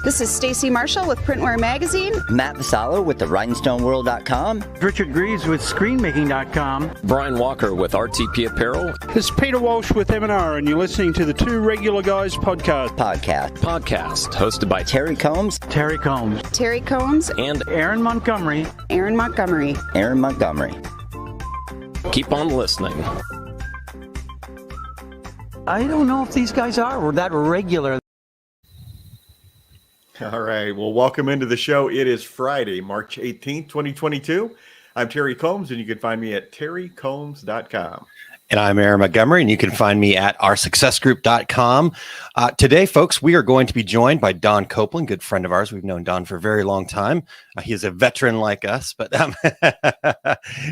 This is Stacy Marshall with Printwear Magazine. Matt Vassallo with the RhinestoneWorld.com. Richard Greaves with ScreenMaking.com. Brian Walker with RTP Apparel. This is Peter Walsh with M&R, and you're listening to the Two Regular Guys podcast. Podcast hosted by Terry Combs. Terry Combs. Terry Combs. And Aaron Montgomery. Aaron Montgomery. Aaron Montgomery. Keep on listening. I don't know if these guys are that regular. All right. Well, welcome into the show. It is Friday, March 18th, 2022. I'm Terry Combs, and you can find me at terrycombs.com. And I'm Aaron Montgomery, and you can find me at oursuccessgroup.com. Today, folks, we are going to be joined by Don Copeland, good friend of ours. We've known Don for a very long time. He is a veteran like us, but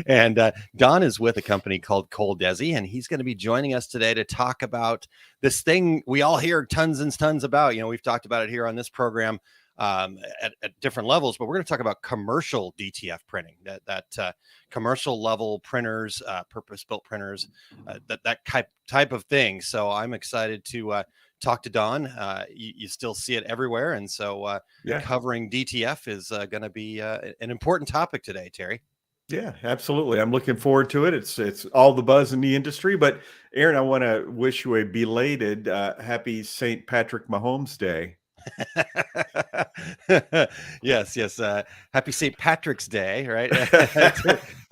and Don is with a company called ColDesi, and he's going to be joining us today to talk about this thing we all hear tons and tons about. You know, we've talked about it here on this program at different levels, but we're going to talk about commercial DTF printing, that commercial level printers, purpose-built printers, that type of thing. So I'm excited to talk to Don. You still see it everywhere, and so covering DTF is going to be an important topic today, Terry. Yeah, absolutely. I'm looking forward to it. It's all the buzz in the industry. But Aaron, I want to wish you a belated happy St. Patrick Mahomes Day. Yes. Happy St. Patrick's Day, right?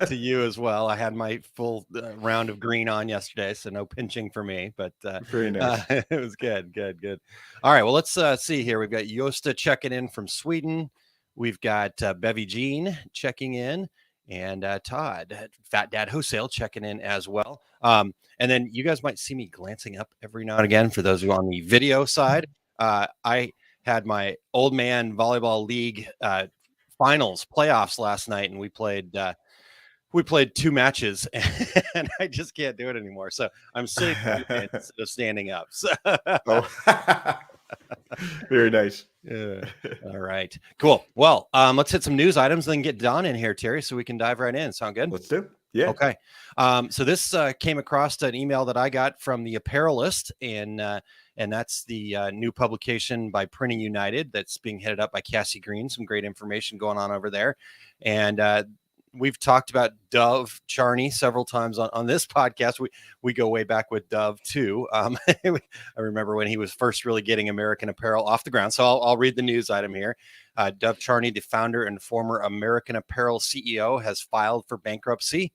to you as well. I had my full round of green on yesterday, so no pinching for me, but very nice. It was good. All right, well, let's see here. We've got Josta checking in from Sweden. We've got Bevy Jean checking in, and Todd, Fat Dad Wholesale, checking in as well. And then you guys might see me glancing up every now and again for those who are on the video side. I had my old man volleyball league finals playoffs last night, and we played 2 matches, and I just can't do it anymore. So I'm sitting instead of standing up. So. Very nice. Yeah. All right, cool. Well, let's hit some news items and then get Don in here, Terry, so we can dive right in. Sound good? Let's do it. Yeah. Okay. So this came across an email that I got from the Apparelist, and that's the new publication by Printing United that's being headed up by Cassie Green. Some great information going on over there. And we've talked about Dove Charney several times on this podcast. We go way back with Dove too. I remember when he was first really getting American Apparel off the ground. So I'll read the news item here. Dove Charney, the founder and former American Apparel CEO, has filed for bankruptcy.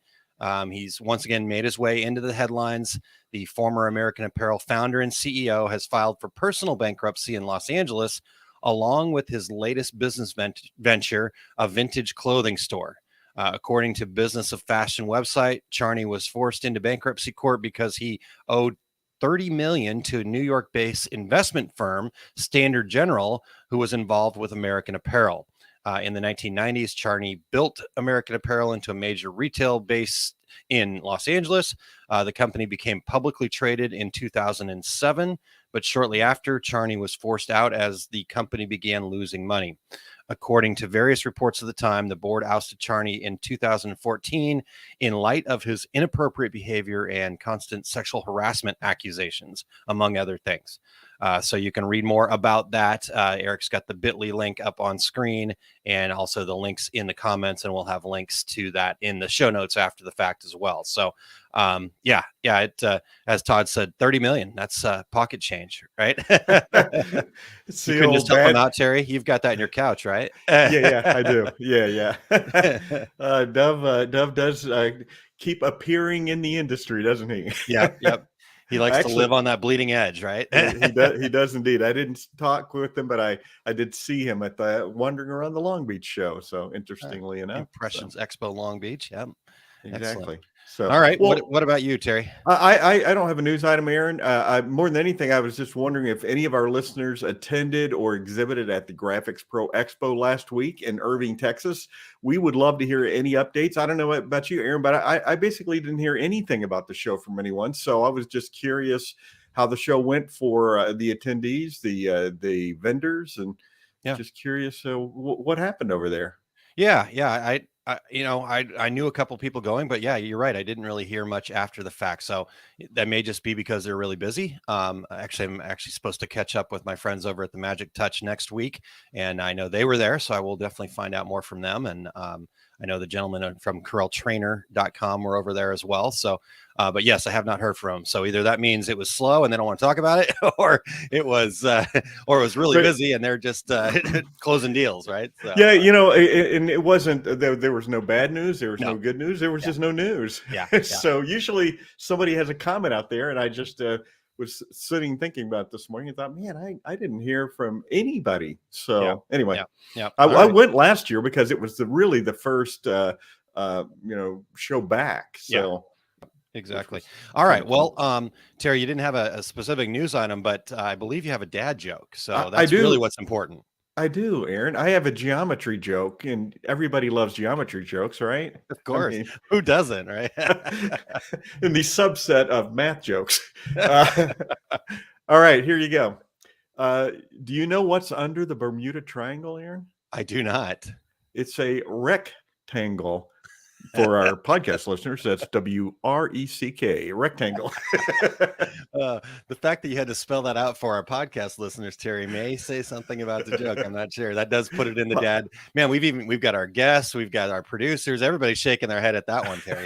He's once again made his way into the headlines. The former American Apparel founder and CEO has filed for personal bankruptcy in Los Angeles, along with his latest business venture, a vintage clothing store. According to Business of Fashion website, Charney was forced into bankruptcy court because he owed $30 million to a New York-based investment firm, Standard General, who was involved with American Apparel. In the 1990s, Charney built American Apparel into a major retail base in Los Angeles. The company became publicly traded in 2007, but shortly after, Charney was forced out as the company began losing money. According to various reports of the time, the board ousted Charney in 2014 in light of his inappropriate behavior and constant sexual harassment accusations, among other things. So you can read more about that. Eric's got the bit.ly link up on screen and also the links in the comments, and we'll have links to that in the show notes after the fact as well. So it as Todd said, 30 million, that's pocket change, right? You can just help him out, Terry. You've got that in your couch, right? Yeah, I do. Yeah. Dove does keep appearing in the industry, doesn't he? Yep. He likes to live on that bleeding edge, right? He does indeed. I didn't talk with him, but I did see him at the Wandering Around the Long Beach show. So interestingly enough, Impressions Expo Long Beach. Yep. Exactly. Excellent. So, all right. Well, what about you, Terry? I don't have a news item, Aaron. More than anything, I was just wondering if any of our listeners attended or exhibited at the Graphics Pro Expo last week in Irving, Texas. We would love to hear any updates. I don't know about you, Aaron, but I basically didn't hear anything about the show from anyone. So I was just curious how the show went for the attendees, the vendors, and just curious what happened over there. Yeah. I knew a couple people going, but yeah, you're right. I didn't really hear much after the fact. So that may just be because they're really busy. Actually, I'm actually supposed to catch up with my friends over at the Magic Touch next week, and I know they were there, so I will definitely find out more from them. And I know the gentlemen from CorelTrainer.com were over there as well. So, but yes, I have not heard from them. So either that means it was slow and they don't want to talk about it, or it was really busy and they're just closing deals, right? So, yeah, and it wasn't there was no bad news, there was no good news, there was just no news. Yeah. So usually somebody has a comment out there, and I just was sitting thinking about this morning and thought, man, I didn't hear from anybody. So anyway, I went last year because it was really the first show back. So exactly. All right. Well, Terry, you didn't have a specific news item, but I believe you have a dad joke. So that's really what's important. I do, Aaron. I have a geometry joke, and everybody loves geometry jokes, right? Of course. Who doesn't, right? In the subset of math jokes. All right, here you go. Do you know what's under the Bermuda Triangle, Aaron? I do not. It's a rectangle. For our podcast listeners, that's WRECK, rectangle. The fact that you had to spell that out for our podcast listeners, Terry, may say something about the joke. I'm not sure. That does put it in the dad. Man, we've got our guests, we've got our producers, everybody's shaking their head at that one, Terry.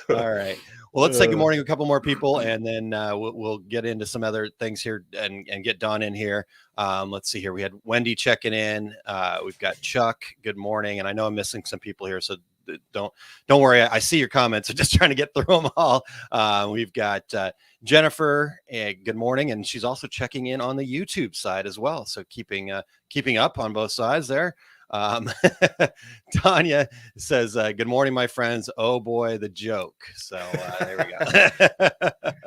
So. All right. Well, let's say good morning to a couple more people, and then we'll get into some other things here and get Don in here. Let's see here. We had Wendy checking in. We've got Chuck. Good morning. And I know I'm missing some people here, so don't worry. I see your comments. I'm just trying to get through them all. We've got Jennifer. Good morning, and she's also checking in on the YouTube side as well. So keeping up on both sides there. Tanya says, good morning, my friends. Oh boy, the joke. So there we go.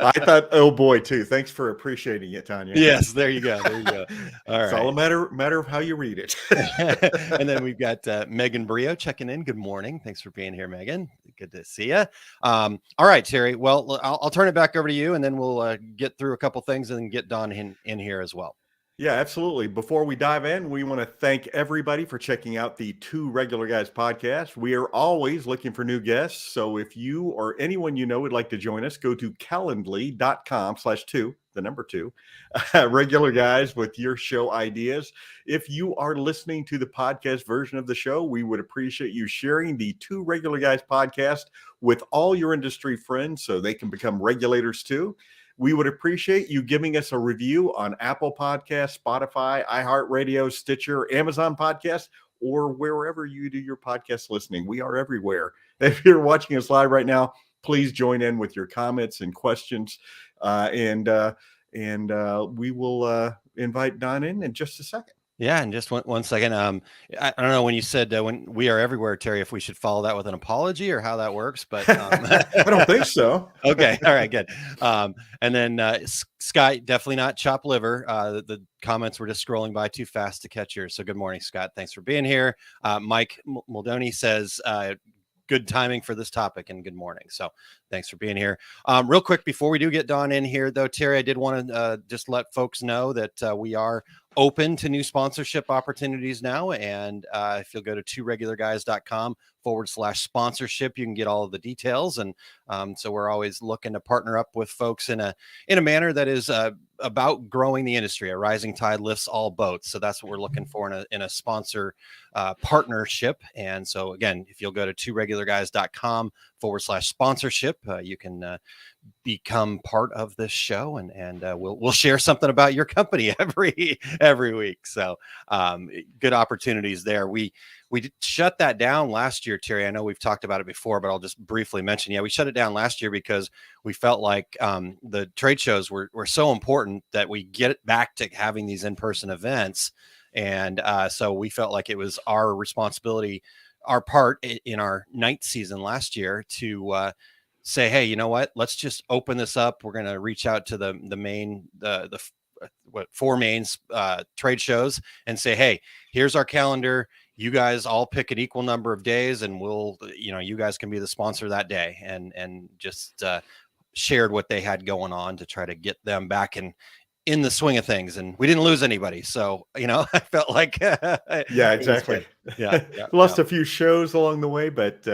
I thought, oh boy, too. Thanks for appreciating it, Tanya. Yes, there you go. All right. It's all a matter of how you read it. And then we've got Megan Brio checking in. Good morning. Thanks for being here, Megan. Good to see you. All right, Terry. Well, I'll turn it back over to you, and then we'll get through a couple things and get Don in here as well. Yeah, absolutely. Before we dive in, we want to thank everybody for checking out the Two Regular Guys podcast. We are always looking for new guests. So if you or anyone you know would like to join us, go to calendly.com/2, the number 2, regular guys with your show ideas. If you are listening to the podcast version of the show, we would appreciate you sharing the Two Regular Guys podcast with all your industry friends so they can become regulators too. We would appreciate you giving us a review on Apple Podcasts, Spotify, iHeartRadio, Stitcher, Amazon Podcasts, or wherever you do your podcast listening. We are everywhere. If you're watching us live right now, please join in with your comments and questions. And we will invite Don in just a second. Yeah, and just one second. I don't know when you said when we are everywhere, Terry, if we should follow that with an apology or how that works, but I don't think so. Okay, all right, good. And then Scott, definitely not chop liver. The comments were just scrolling by too fast to catch yours. So good morning, Scott. Thanks for being here. Mike Moldoni says, good timing for this topic and good morning. So thanks for being here. Real quick, before we do get Don in here though, Terry, I did want to just let folks know that we are open to new sponsorship opportunities now. And if you'll go to tworegularguys.com/sponsorship, you can get all of the details. And so we're always looking to partner up with folks in a manner that is about growing the industry. A rising tide lifts all boats. So that's what we're looking for in a sponsor partnership. And so again, if you'll go to tworegularguys.com/sponsorship, you can become part of this show, and we'll share something about your company every week. So good opportunities there. We shut that down last year, Terry. I know we've talked about it before, but I'll just briefly mention. Yeah, we shut it down last year because we felt like the trade shows were so important that we get back to having these in-person events. And so we felt like it was our responsibility, our part in our ninth season last year to say, hey, you know what? Let's just open this up. We're going to reach out to the main, the 4 main trade shows and say, hey, here's our calendar. You guys all pick an equal number of days, and we'll, you guys can be the sponsor that day, and just shared what they had going on to try to get them back in the swing of things, and we didn't lose anybody. So, I felt like, Yeah, it was exactly. good. Yeah. Lost a few shows along the way, but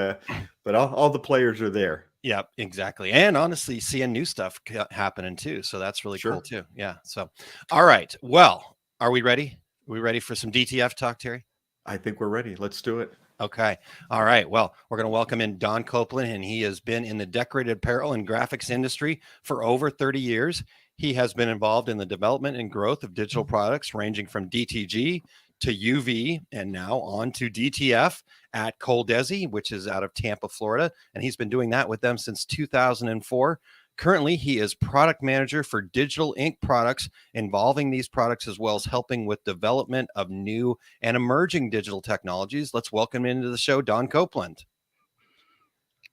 all the players are there. Yeah, exactly. And honestly, seeing new stuff happening too. So that's really Sure. cool too. Yeah. So, all right. Well, are we ready? Are we ready for some DTF talk, Terry? I think we're ready. Let's do it. Okay. All right. Well, we're going to welcome in Don Copeland, and he has been in the decorated apparel and graphics industry for over 30 years. He has been involved in the development and growth of digital products ranging from DTG to UV and now on to DTF at ColDesi, which is out of Tampa, Florida. And he's been doing that with them since 2004. Currently, he is product manager for digital ink products involving these products, as well as helping with development of new and emerging digital technologies. Let's welcome into the show, Don Copeland.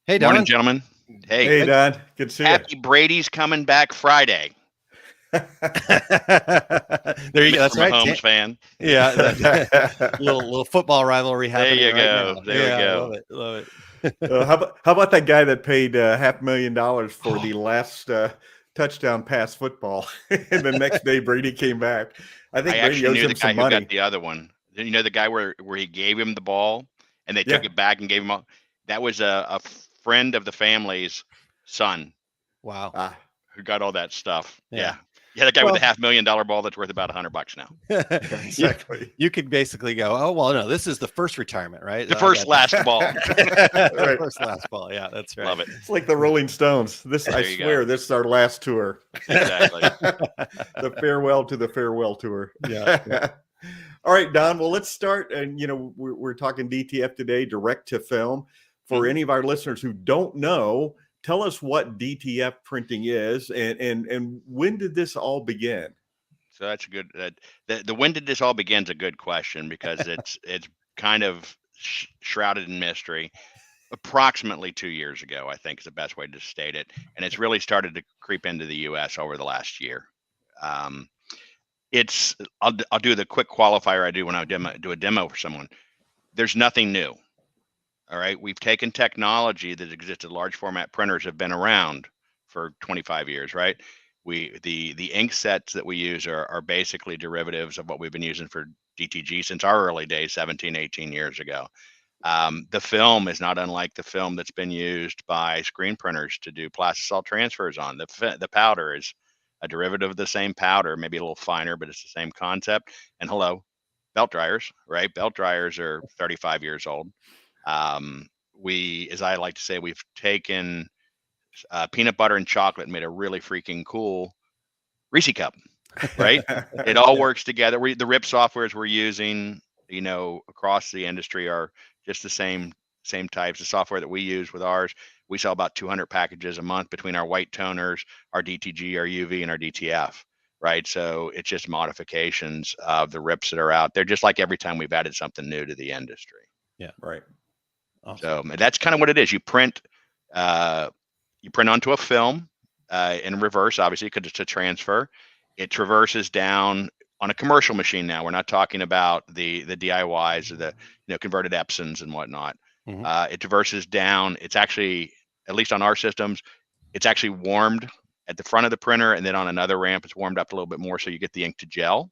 Hey, Don. Morning, gentlemen. Hey, Don. Good to see Happy Brady's coming back Friday. There you go. That's I'm right. a Holmes fan. Yeah. little football rivalry happening. There you right go. now. There we go. Love it. how about that guy that paid $500,000 for the last touchdown pass football, and the next day Brady came back? I think I Brady actually owes knew him the guy some who money. got the other one. You know the guy where he gave him the ball and they took it back and gave him all. That was a friend of the family's son. Wow. Who got all that stuff. Yeah. Yeah, that guy with the $500,000 ball that's worth about $100 now. Exactly. You could basically go, oh, well, no, this is the first retirement, right? The first last ball. Right. First last ball. Yeah, that's right. Love it. It's like the Rolling Stones. I There you swear, go. this is our last tour. Exactly. The farewell to the farewell tour. Yeah. All right, Don. Well, let's start. And we're talking DTF today, direct to film. For any of our listeners who don't know, tell us what DTF printing is, and when did this all begin? So that's a good. The when did this all begin is a good question because it's kind of shrouded in mystery. Approximately 2 years ago, I think is the best way to state it, and it's really started to creep into the U.S. over the last year. I'll do the quick qualifier I do when I do a demo for someone. There's nothing new. All right, we've taken technology that existed. Large format printers have been around for 25 years, right? The ink sets that we use are basically derivatives of what we've been using for DTG since our early days, 17, 18 years ago. The film is not unlike the film that's been used by screen printers to do plastisol transfers on. The powder is a derivative of the same powder, maybe a little finer, but it's the same concept. And hello, belt dryers, right? Belt dryers are 35 years old. As I like to say, we've taken peanut butter and chocolate and made a really freaking cool Reese cup, right? It all works together. The RIP softwares we're using, across the industry are just the same types of software that we use with ours. We sell about 200 packages a month between our white toners, our DTG, our UV, and our DTF, right? So it's just modifications of the RIPs that are out there, just like every time we've added something new to the industry. Yeah. Right. Awesome. So that's kind of what it is. You print onto a film in reverse, obviously, because it's a transfer. It traverses down on a commercial machine now. We're not talking about the DIYs or the converted Epsons and whatnot. Mm-hmm. It traverses down. It's actually, at least on our systems, it's actually warmed at the front of the printer, and then on another ramp, it's warmed up a little bit more, so you get the ink to gel.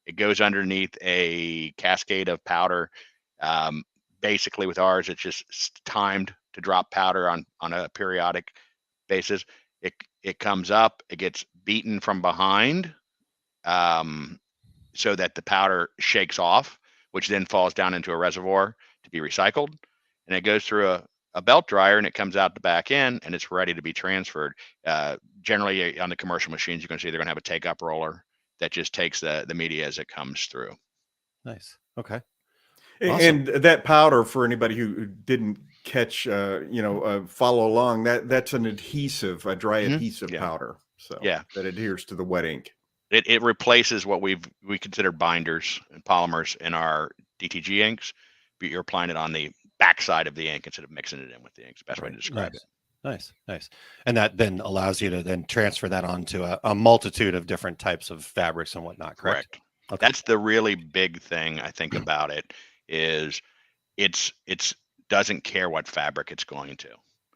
It goes underneath a cascade of powder. Basically, with ours, it's just timed to drop powder on a periodic basis. It comes up, it gets beaten from behind, so that the powder shakes off, which then falls down into a reservoir to be recycled, and it goes through a belt dryer, and it comes out the back end, and it's ready to be transferred. Generally, on the commercial machines, you can see they're going to have a take-up roller that just takes the media as it comes through. Nice. Okay. Awesome. And that powder, for anybody who didn't catch, follow along, that's an adhesive, a dry adhesive powder. So that adheres to the wet ink. It replaces what we consider binders and polymers in our DTG inks, but you're applying it on the backside of the ink instead of mixing it in with the ink. It's the best way to describe it. Nice. And that then allows you to then transfer that onto a multitude of different types of fabrics and whatnot, correct? Okay. That's the really big thing I think about it. Is it's doesn't care what fabric it's going to.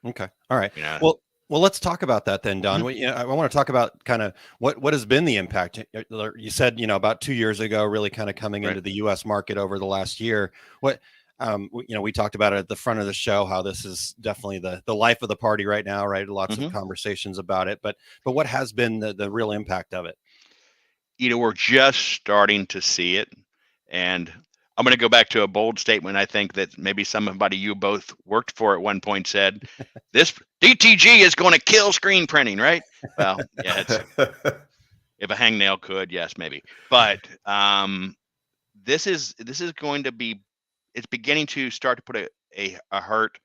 Okay. All right. Yeah. Well, Well, let's talk about that then, Don. I want to talk about kind of what has been the impact. You said, about 2 years ago, really kind of coming into the U.S. market over the last year. We talked about it at the front of the show, how this is definitely the life of the party right now, right? Lots of conversations about it, but what has been the real impact of it? We're just starting to see it, and I'm going to go back to a bold statement. I think that maybe somebody you both worked for at one point said, "This DTG is going to kill screen printing," right? Well, yeah, if a hangnail could, yes, maybe. But this is going to be. It's beginning to start to put a hurt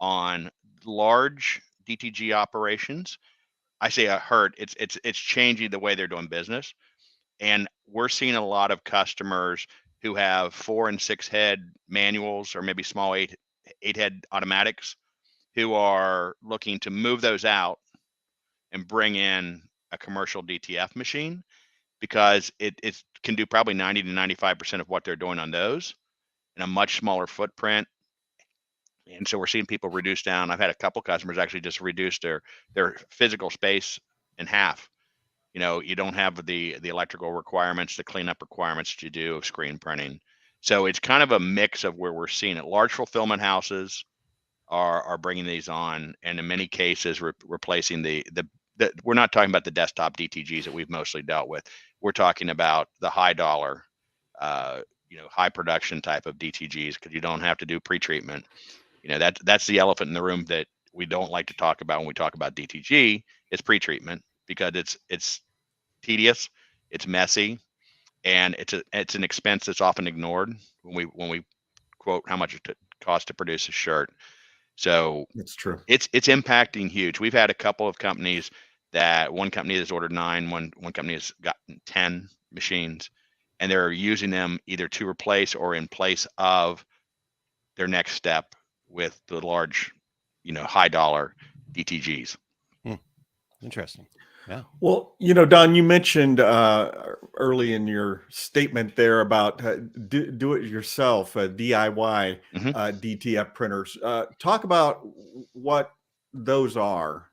on large DTG operations. I say a hurt. It's changing the way they're doing business. And we're seeing a lot of customers who have 4 and 6 head manuals, or maybe small 8 head automatics, who are looking to move those out and bring in a commercial DTF machine, because it can do probably 90 to 95% of what they're doing on those in a much smaller footprint. And so we're seeing people reduce down. I've had a couple customers actually just reduce their physical space in half. You don't have the electrical requirements, the cleanup requirements that you do of screen printing. So it's kind of a mix of where we're seeing it. Large fulfillment houses are bringing these on, and in many cases replacing the we're not talking about the desktop DTGs that we've mostly dealt with. We're talking about the high dollar, high production type of DTGs, because you don't have to do pre-treatment. That's the elephant in the room that we don't like to talk about when we talk about DTG. Is pre-treatment, because it's tedious, it's messy, and it's an expense that's often ignored when we quote how much it costs to produce a shirt. So it's true. It's impacting huge. We've had a couple of companies one company has ordered 9, one company has gotten 10 machines, and they're using them either to replace or in place of their next step with the large, high dollar DTGs. Interesting. Yeah. Well, Don, you mentioned early in your statement there about do it yourself, DIY DTF printers. Talk about what those are.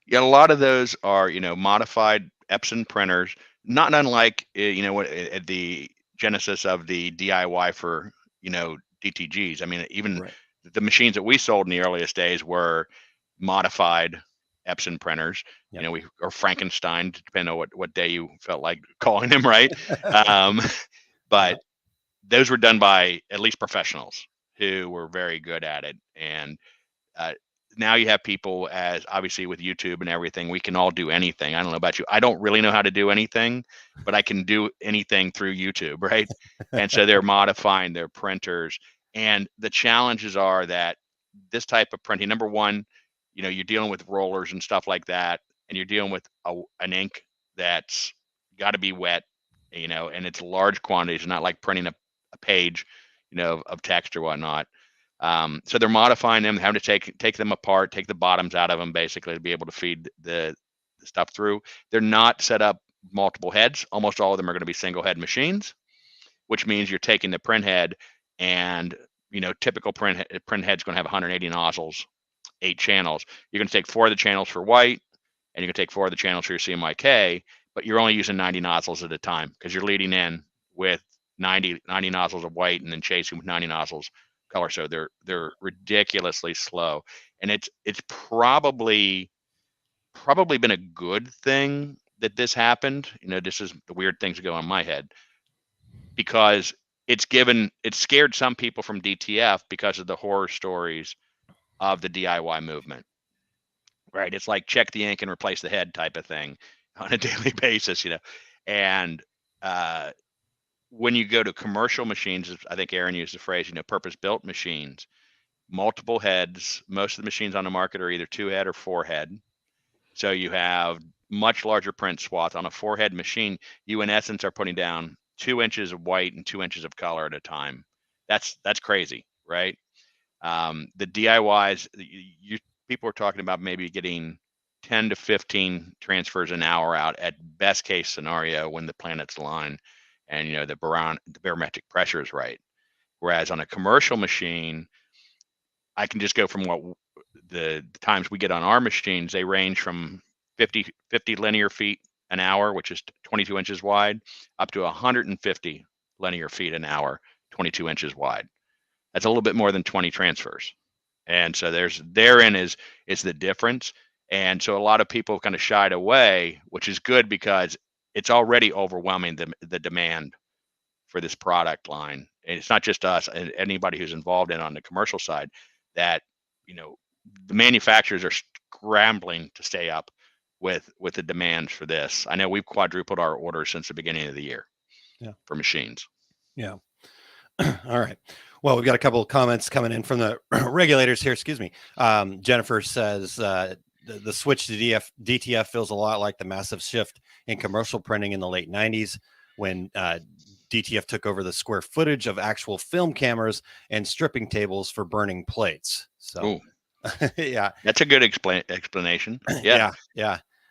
Yeah, a lot of those are, modified Epson printers, not unlike, at the genesis of the DIY for, DTGs. I mean, even the machines that we sold in the earliest days were modified Epson printers, or Frankenstein, depending on what day you felt like calling them, right? But those were done by at least professionals who were very good at it. And now you have people, as obviously with YouTube and everything, we can all do anything. I don't know about you. I don't really know how to do anything, but I can do anything through YouTube, right? And so they're modifying their printers. And the challenges are that this type of printing, number one, you're dealing with rollers and stuff like that, and you're dealing with an ink that's got to be wet, and it's large quantities, not like printing a page, of text or whatnot. So they're modifying them, having to take them apart, take the bottoms out of them, basically, to be able to feed the stuff through. They're not set up multiple heads. Almost all of them are going to be single head machines, which means you're taking the print head, and typical print head's going to have 180 nozzles, 8 channels. You're going to take 4 of the channels for white, and you're going to take 4 of the channels for your CMYK, but you're only using 90 nozzles at a time, because you're leading in with 90 nozzles of white and then chasing with 90 nozzles color. So they're ridiculously slow, and it's probably been a good thing that this happened. This is the weird things that go on in my head, because it scared some people from DTF because of the horror stories of the DIY movement, right? It's like check the ink and replace the head type of thing on a daily basis, and when you go to commercial machines, I think Aaron used the phrase, purpose-built machines, multiple heads. Most of the machines on the market are either 2 head or 4 head. So you have much larger print swaths. On a 4 head machine, you in essence are putting down 2 inches of white and 2 inches of color at a time. That's crazy, right? The DIYs, people are talking about maybe getting 10 to 15 transfers an hour out at best case scenario when the planets align and the barometric pressure is right. Whereas on a commercial machine, I can just go from what the times we get on our machines, they range from 50 linear feet an hour, which is 22 inches wide, up to 150 linear feet an hour, 22 inches wide. That's a little bit more than 20 transfers. And so therein is the difference. And so a lot of people kind of shied away, which is good because it's already overwhelming the demand for this product line. And it's not just us and anybody who's involved in on the commercial side that, the manufacturers are scrambling to stay up with the demands for this. I know we've quadrupled our orders since the beginning of the year for machines. Yeah. All right. Well, we've got a couple of comments coming in from the regulators here. Excuse me. Jennifer says the switch to DTF feels a lot like the massive shift in commercial printing in the late 90s when DTF took over the square footage of actual film cameras and stripping tables for burning plates. So, yeah, that's a good explanation. Yeah.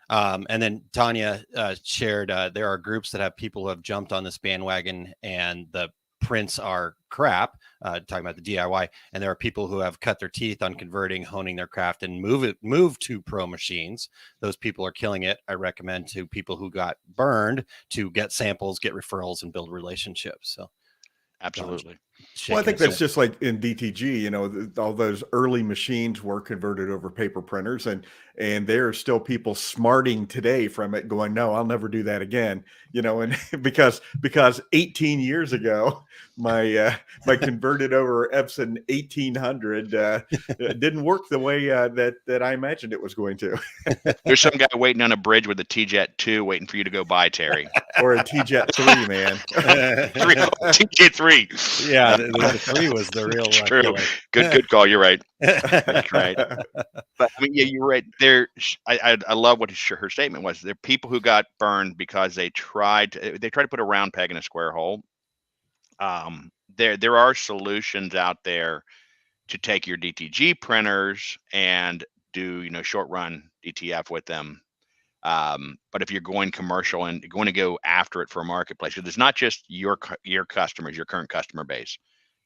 And then Tanya shared there are groups that have people who have jumped on this bandwagon and the prints are crap, talking about the DIY, and there are people who have cut their teeth on converting, honing their craft, and move to pro machines. Those people are killing it. I recommend to people who got burned to get samples, get referrals, and build relationships. So absolutely. Well, I think that's just like in DTG, all those early machines were converted over paper printers, and there are still people smarting today from it going, no, I'll never do that again. And because 18 years ago, my converted over Epson 1800 didn't work the way that I imagined it was going to. There's some guy waiting on a bridge with a T-Jet 2 waiting for you to go by, Terry. Or a T-Jet 3, man. T-Jet 3. Yeah, the 3 was the real one. True. Good call. You're right. That's right. But I mean, yeah, you're right. I love what her statement was. There are people who got burned because they tried to put a round peg in a square hole. There are solutions out there to take your DTG printers and do short run DTF with them. But if you're going commercial and going to go after it for a marketplace, because it's not just your customers, your current customer base.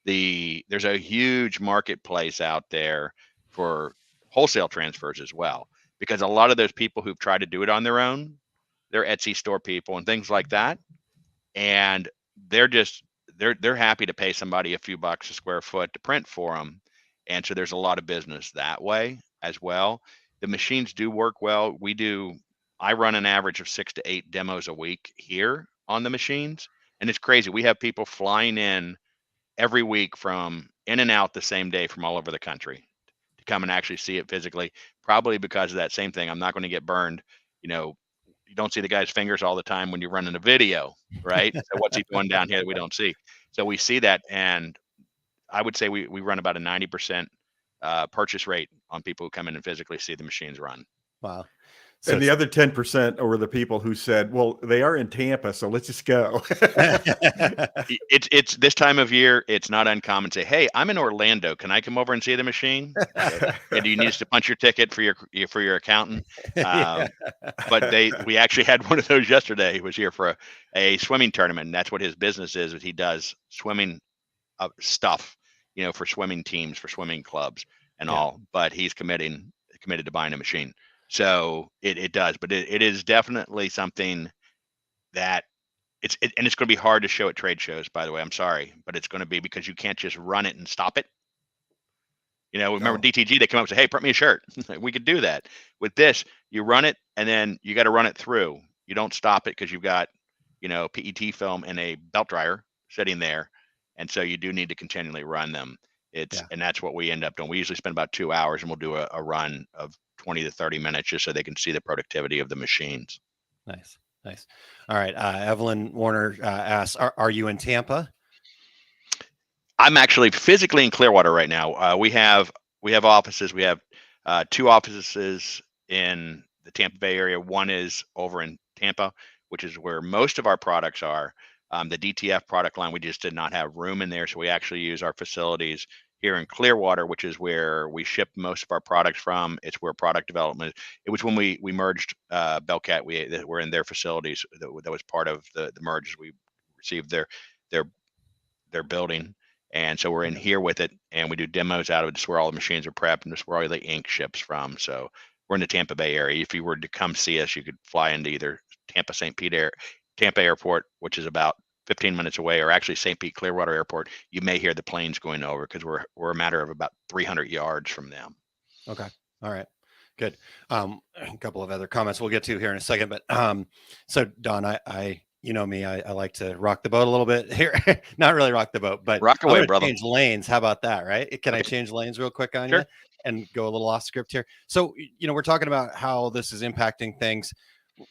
There's a huge marketplace out there for wholesale transfers as well, because a lot of those people who've tried to do it on their own, they're Etsy store people and things like that, and they're happy to pay somebody a few bucks a square foot to print for them, and so there's a lot of business that way as well. The machines do work well. I run an average of 6 to 8 demos a week here on the machines, and it's crazy. We have people flying in every week from in and out the same day from all over the country to come and actually see it physically, probably because of that same thing. I'm not going to get burned. You don't see the guy's fingers all the time when you're running a video, right? So what's he doing down here that we don't see? So we see that, and I would say we run about a 90% purchase rate on people who come in and physically see the machines run. Wow. So and the other 10% were the people who said, well, they are in Tampa, so let's just go. It's this time of year. It's not uncommon to say, hey, I'm in Orlando. Can I come over and see the machine? And do you need us to punch your ticket for your accountant? But we actually had one of those yesterday. He was here for a swimming tournament, and that's what his business is. He does swimming stuff, for swimming teams, for swimming clubs and all. But he's committed to buying a machine. So it does, but it is definitely something that it's going to be hard to show at trade shows, by the way. I'm sorry, but it's going to be, because you can't just run it and stop it. Remember DTG, they come up and say, hey, print me a shirt. We could do that. With this, you run it and then you got to run it through. You don't stop it because you've got, PET film and a belt dryer sitting there. And so you do need to continually run them. And that's what we end up doing. We usually spend about 2 hours and we'll do a run of 20 to 30 minutes just so they can see the productivity of the machines. Nice. All right. Evelyn Warner asks, are you in Tampa? I'm actually physically in Clearwater right now. We have offices. We have 2 offices in the Tampa Bay area. One is over in Tampa, which is where most of our products are. The DTF product line, we just did not have room in there. So we actually use our facilities here in Clearwater, which is where we ship most of our products from. It's where product development. It was when we merged Bellcat. We're in their facilities. That was part of the merge. We received their building, And so we're in here with it, and we do demos out of it. Just where all the machines are prepped, and just where all the ink ships from. So we're in the Tampa Bay area. If you were to come see us, you could fly into either Tampa Airport, which is about 15 minutes away, or actually St. Pete Clearwater Airport. You may hear the planes going over because we're a matter of about 300 yards from them. Okay. All right. Good. A couple of other comments we'll get to here in a second, but so Don, I you know me, I like to rock the boat a little bit here. Not really rock the boat, but rock away, brother. Change lanes. How about that? Right? Can I change lanes real quick on you and go a little off script here? So, we're talking about how this is impacting things.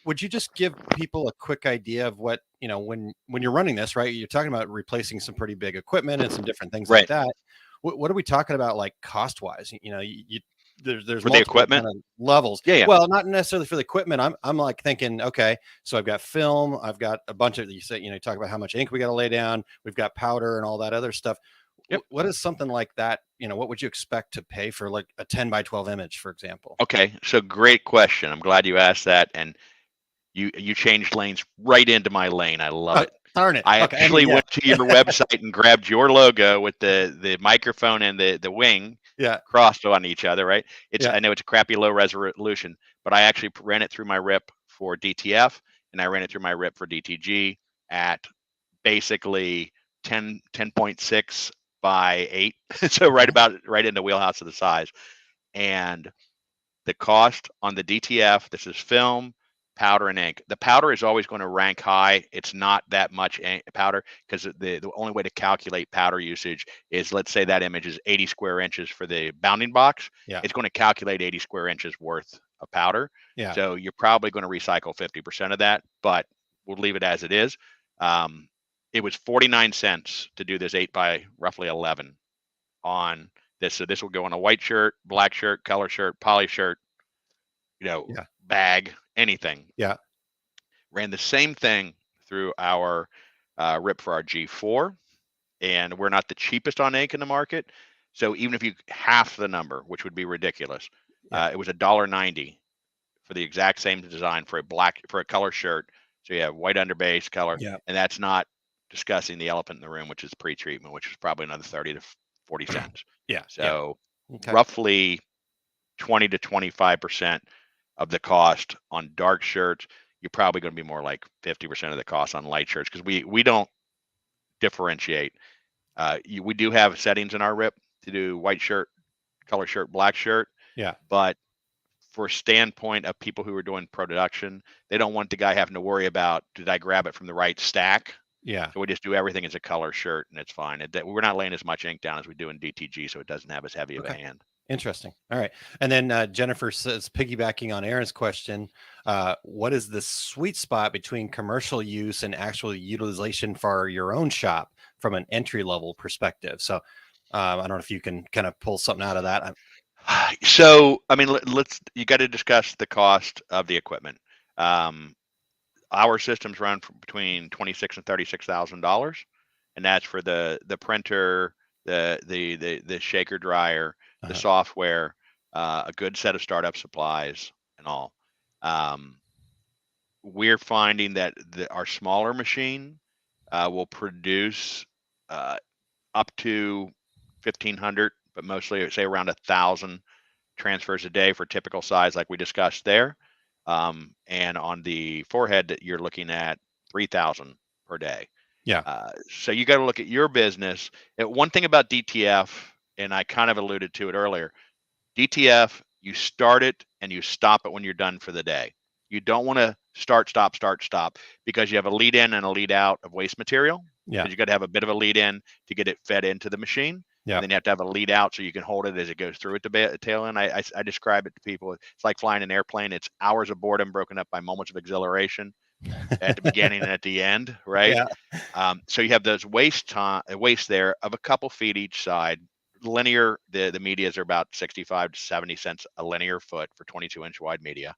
Would you just give people a quick idea of what, when you're running this, right? You're talking about replacing some pretty big equipment and some different things like that. What are we talking about, like cost wise? There's for the equipment kind of levels. Yeah. Well, not necessarily for the equipment. I'm like thinking, okay, so I've got film, I've got a bunch of, you talk about how much ink we got to lay down. We've got powder and all that other stuff. Yep. What is something like that? What would you expect to pay for like a 10 by 12 image, for example? Okay. So great question. I'm glad you asked that. And you changed lanes right into my lane. I love it. Darn it. I actually went to your website and grabbed your logo with the microphone and the wing crossed on each other, right? I know it's a crappy low resolution, but I actually ran it through my rip for DTF, and I ran it through my rip for DTG at basically 10.6 by 8. So right in the wheelhouse of the size. And the cost on the DTF, this is film, powder, and ink. The powder is always going to rank high. It's not that much powder, because the only way to calculate powder usage is, let's say that image is 80 square inches for the bounding box. It's going to calculate 80 square inches worth of powder. So you're probably going to recycle 50% of that, but we'll leave it as it is. It was 49 cents to do this 8 by roughly 11 on this. So this will go on a white shirt, black shirt, color shirt, poly shirt, bag, anything. Ran the same thing through our rip for our G4, and we're not the cheapest on ink in the market. So even if you half the number, which would be ridiculous, it was $1.90 for the exact same design for a color shirt. So you have white underbase color, and that's not discussing the elephant in the room, which is pre-treatment, which is probably another 30 to 40 cents. So roughly 20 to 25% of the cost on dark shirts. You're probably going to be more like 50% of the cost on light shirts, because we don't differentiate. We do have settings in our rip to do white shirt, color shirt, black shirt. But for a standpoint of people who are doing production, they don't want the guy having to worry about, did I grab it from the right stack? So we just do everything as a color shirt, and it's fine. We're not laying as much ink down as we do in DTG, so it doesn't have as heavy of a hand. Interesting. All right. And then Jennifer says, piggybacking on Aaron's question, what is the sweet spot between commercial use and actual utilization for your own shop from an entry level perspective? So I don't know if you can kind of pull something out of that. So, I mean, you got to discuss the cost of the equipment. Our systems run between $26,000 and $36,000, and that's for the printer, the shaker dryer, the software, a good set of startup supplies, and all. We're finding that our smaller machine will produce up to 1,500, but mostly say around 1,000 transfers a day for typical size, like we discussed there. And on the forehead, that you're looking at 3,000 per day. So you got to look at your business. One thing about DTF, and I kind of alluded to it earlier, DTF, you start it and you stop it when you're done for the day. You don't want to start, stop, because you have a lead in and a lead out of waste material. You got to have a bit of a lead in to get it fed into the machine. And then you have to have a lead out so you can hold it as it goes through at the tail end. I describe it to people. It's like flying an airplane. It's hours of boredom broken up by moments of exhilaration at the beginning and at the end, right? So you have those waste there of a couple feet each side. Linear, the medias are about 65 to 70 cents a linear foot for 22-inch wide media.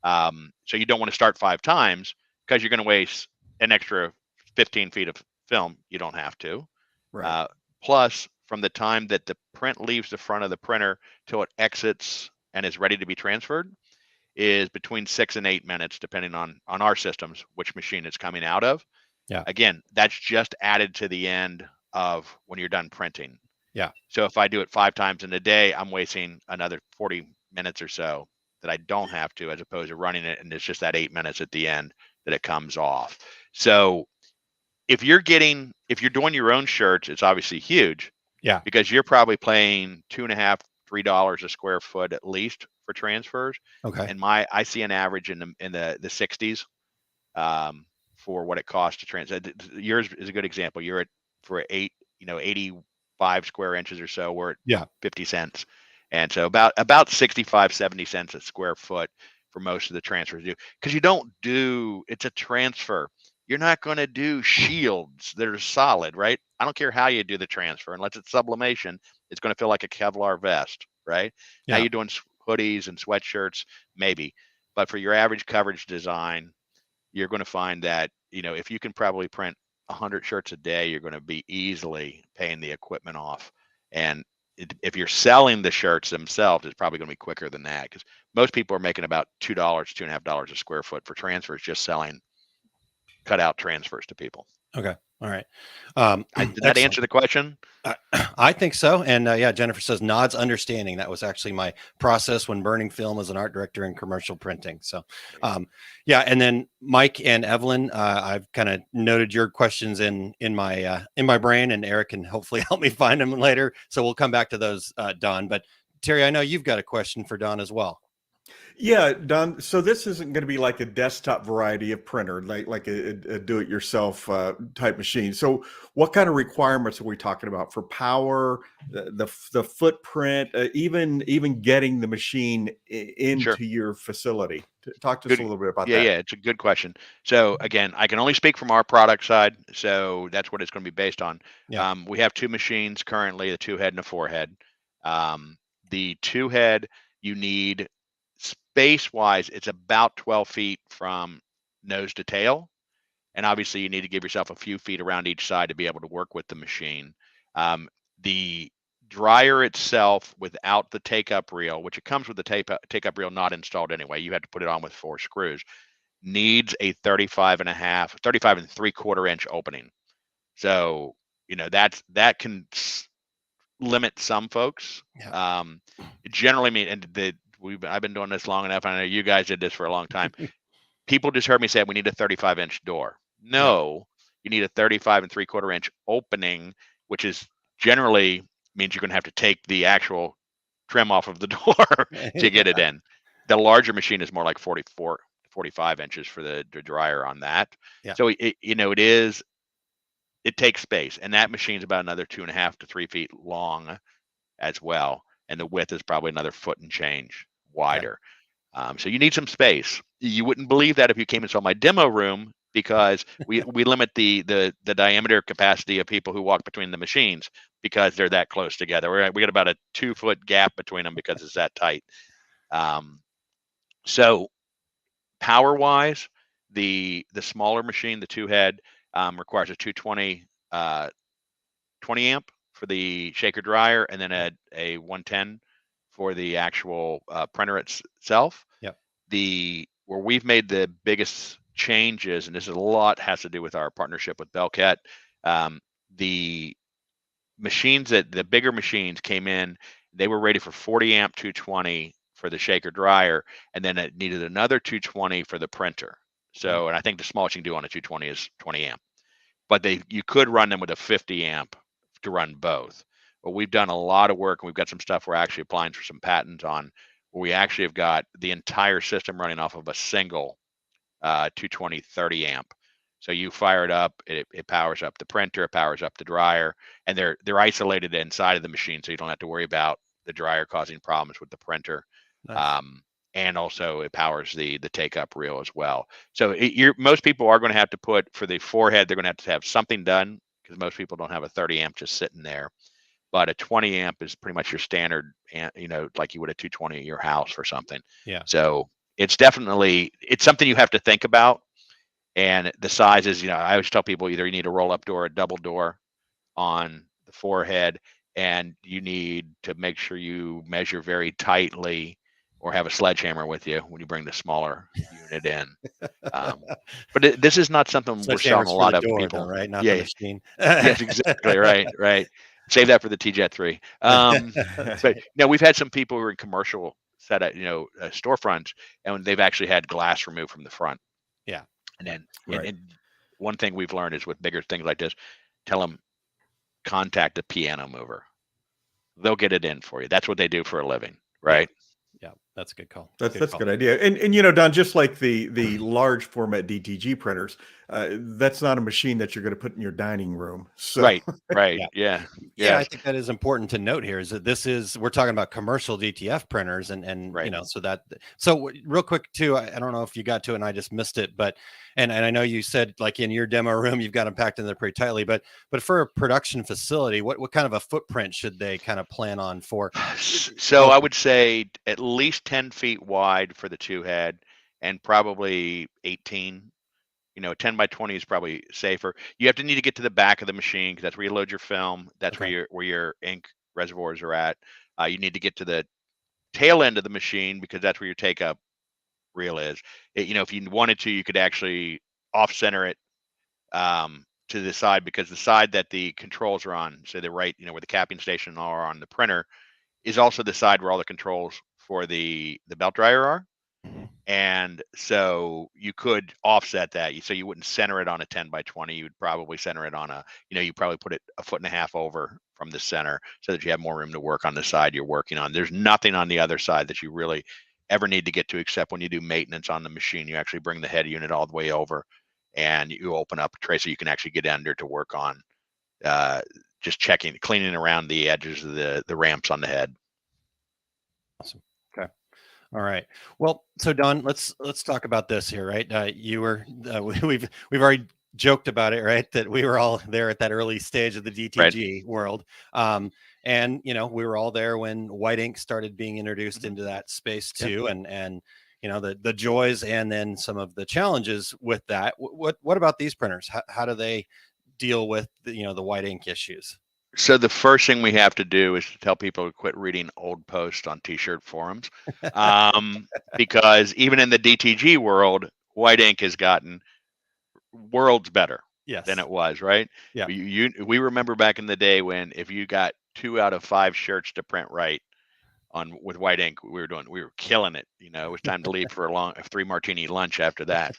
So you don't want to start 5 times, because you're going to waste an extra 15 feet of film. You don't have to. Plus, from the time that the print leaves the front of the printer till it exits and is ready to be transferred is between 6 and 8 minutes, depending on our systems, which machine it's coming out of. Again, that's just added to the end of when you're done printing. Yeah. So if I do it 5 times in a day, I'm wasting another 40 minutes or so that I don't have to, as opposed to running it, and it's just that 8 minutes at the end that it comes off. So if you're doing your own shirts, it's obviously huge. Yeah. Because you're probably paying $2.50, $3 a square foot at least for transfers. Okay. And I see an average in the 60s for what it costs to transfer. Yours is a good example. You're at for 85 square inches or so. We're at 50 cents, and so about 65, 70 cents a square foot for most of the transfers. Because you don't do, it's a transfer. You're not going to do shields that are solid, right? I don't care how you do the transfer, unless it's sublimation, it's going to feel like a Kevlar vest, right? Yeah. Now you're doing hoodies and sweatshirts, maybe. But for your average coverage design, you're going to find that, if you can probably print 100 shirts a day, you're going to be easily paying the equipment off. And if you're selling the shirts themselves, it's probably going to be quicker than that, because most people are making about $2, $2.50 a square foot for transfers, just selling cutout transfers to people. Okay. All right. Did that answer the question? I think so. And yeah, Jennifer says nods understanding. That was actually my process when burning film as an art director in commercial printing. So yeah. And then Mike and Evelyn, I've kind of noted your questions in my brain, and Eric can hopefully help me find them later. So we'll come back to those, Don. But Terry, I know you've got a question for Don as well. Yeah, Don. So this isn't going to be like a desktop variety of printer, like a do-it-yourself type machine. So what kind of requirements are we talking about for power, the footprint, even getting the machine into your facility? Talk to us a little bit about that. Yeah, it's a good question. So again, I can only speak from our product side, so that's what it's going to be based on. Yeah. We have 2 machines currently, a 2-head and a 4-head. The 2-head, you need, space-wise, it's about 12 feet from nose to tail. And obviously you need to give yourself a few feet around each side to be able to work with the machine. The dryer itself, without the take-up reel, which it comes with the take-up reel not installed anyway, you have to put it on with 4 screws, needs a 35 and 3/4 inch opening. So, that can limit some folks. Yeah. Generally, I've been doing this long enough. I know you guys did this for a long time. People just heard me say we need a 35-inch door. No, you need a 35 and 3/4 inch opening, which is generally means you're going to have to take the actual trim off of the door to get it in. The larger machine is more like 44, 45 inches for the dryer on that. Yeah. So it takes space, and that machine's about another 2.5 to 3 feet long as well, and the width is probably another foot and change wider. So you need some space. You wouldn't believe that if you came and saw my demo room, because we limit the diameter capacity of people who walk between the machines, because they're that close together. We got about a 2-foot gap between them because it's that tight. So power wise, the smaller machine, the 2-head, requires a 220 20 amp for the shaker dryer, and then a 110 for the actual printer itself. Yep. Where we've made the biggest changes, and this is a lot has to do with our partnership with Belcat. The bigger machines came in, they were rated for 40 amp 220 for the shaker dryer, and then it needed another 220 for the printer. So, and I think the smallest you can do on a 220 is 20 amp, but you could run them with a 50 amp to run both. But we've done a lot of work, and we've got some stuff we're actually applying for some patents on, where we actually have got the entire system running off of a single 220 30 amp. So you fire it up, it powers up the printer, it powers up the dryer, and they're isolated inside of the machine, so you don't have to worry about the dryer causing problems with the printer. Nice. And also it powers the take-up reel as well. So most people are going to have to put, for the 4-head, they're going to have something done, because most people don't have a 30 amp just sitting there. But a 20 amp is pretty much your standard, like you would a 220 at your house for something. Yeah. So it's something you have to think about. And the sizes, I always tell people, either you need a roll-up door or a double door on the 4-head, and you need to make sure you measure very tightly or have a sledgehammer with you when you bring the smaller unit in. But this is not something we're selling a lot of people. Right? Not Yeah, the machine. yes, exactly. Right. Save that for the TJet 3. But no, we've had some people who are in commercial set at, storefronts, and they've actually had glass removed from the front. Yeah. And then, Right. and one thing we've learned is with bigger things like this, tell them contact a piano mover. They'll get it in for you. That's what they do for a living, right? Yeah, that's a good call. That's a good idea. And Don, just like the large format DTG printers, that's not a machine that you're going to put in your dining room. So. Right. Yeah, I think that is important to note here is that we're talking about commercial DTF printers and Right. so real quick too, I don't know if you got to it and I just missed it, but and I know you said like in your demo room you've got them packed in there pretty tightly, but for a production facility, what kind of a footprint should they kind of plan on for? So I would say at least 10 feet wide for the two head and probably 18. 10 by 20 is probably safer. You have to need to get to the back of the machine because that's where you load your film. That's where your ink reservoirs are at. You need to get to the tail end of the machine because that's where your take up reel is. If you wanted to, you could actually off center it to the side because the side that the controls are on, say the right, where the capping station are on the printer, is also the side where all the controls for the belt dryer are. And so you could offset that. So you wouldn't center it on a 10 by 20. You would probably center it on you probably put it 1.5 feet over from the center so that you have more room to work on the side you're working on. There's nothing on the other side that you really ever need to get to except when you do maintenance on the machine. You actually bring the head unit all the way over and you open up a tray so you can actually get under to work on just cleaning around the edges of the ramps on the head. Awesome. Okay. All right. Well, so Don, let's talk about this here, right? We've already joked about it, right? That we were all there at that early stage of the DTG world. And we were all there when white ink started being introduced into that space too. And the joys and then some of the challenges with that. What about these printers? How do they deal with the white ink issues? So the first thing we have to do is to tell people to quit reading old posts on t-shirt forums, because even in the DTG world, white ink has gotten worlds better than it was, right? Yeah. We remember back in the day when if you got 2 out of 5 shirts to print right with white ink, we were killing it. It was time to leave for a 3 martini lunch after that.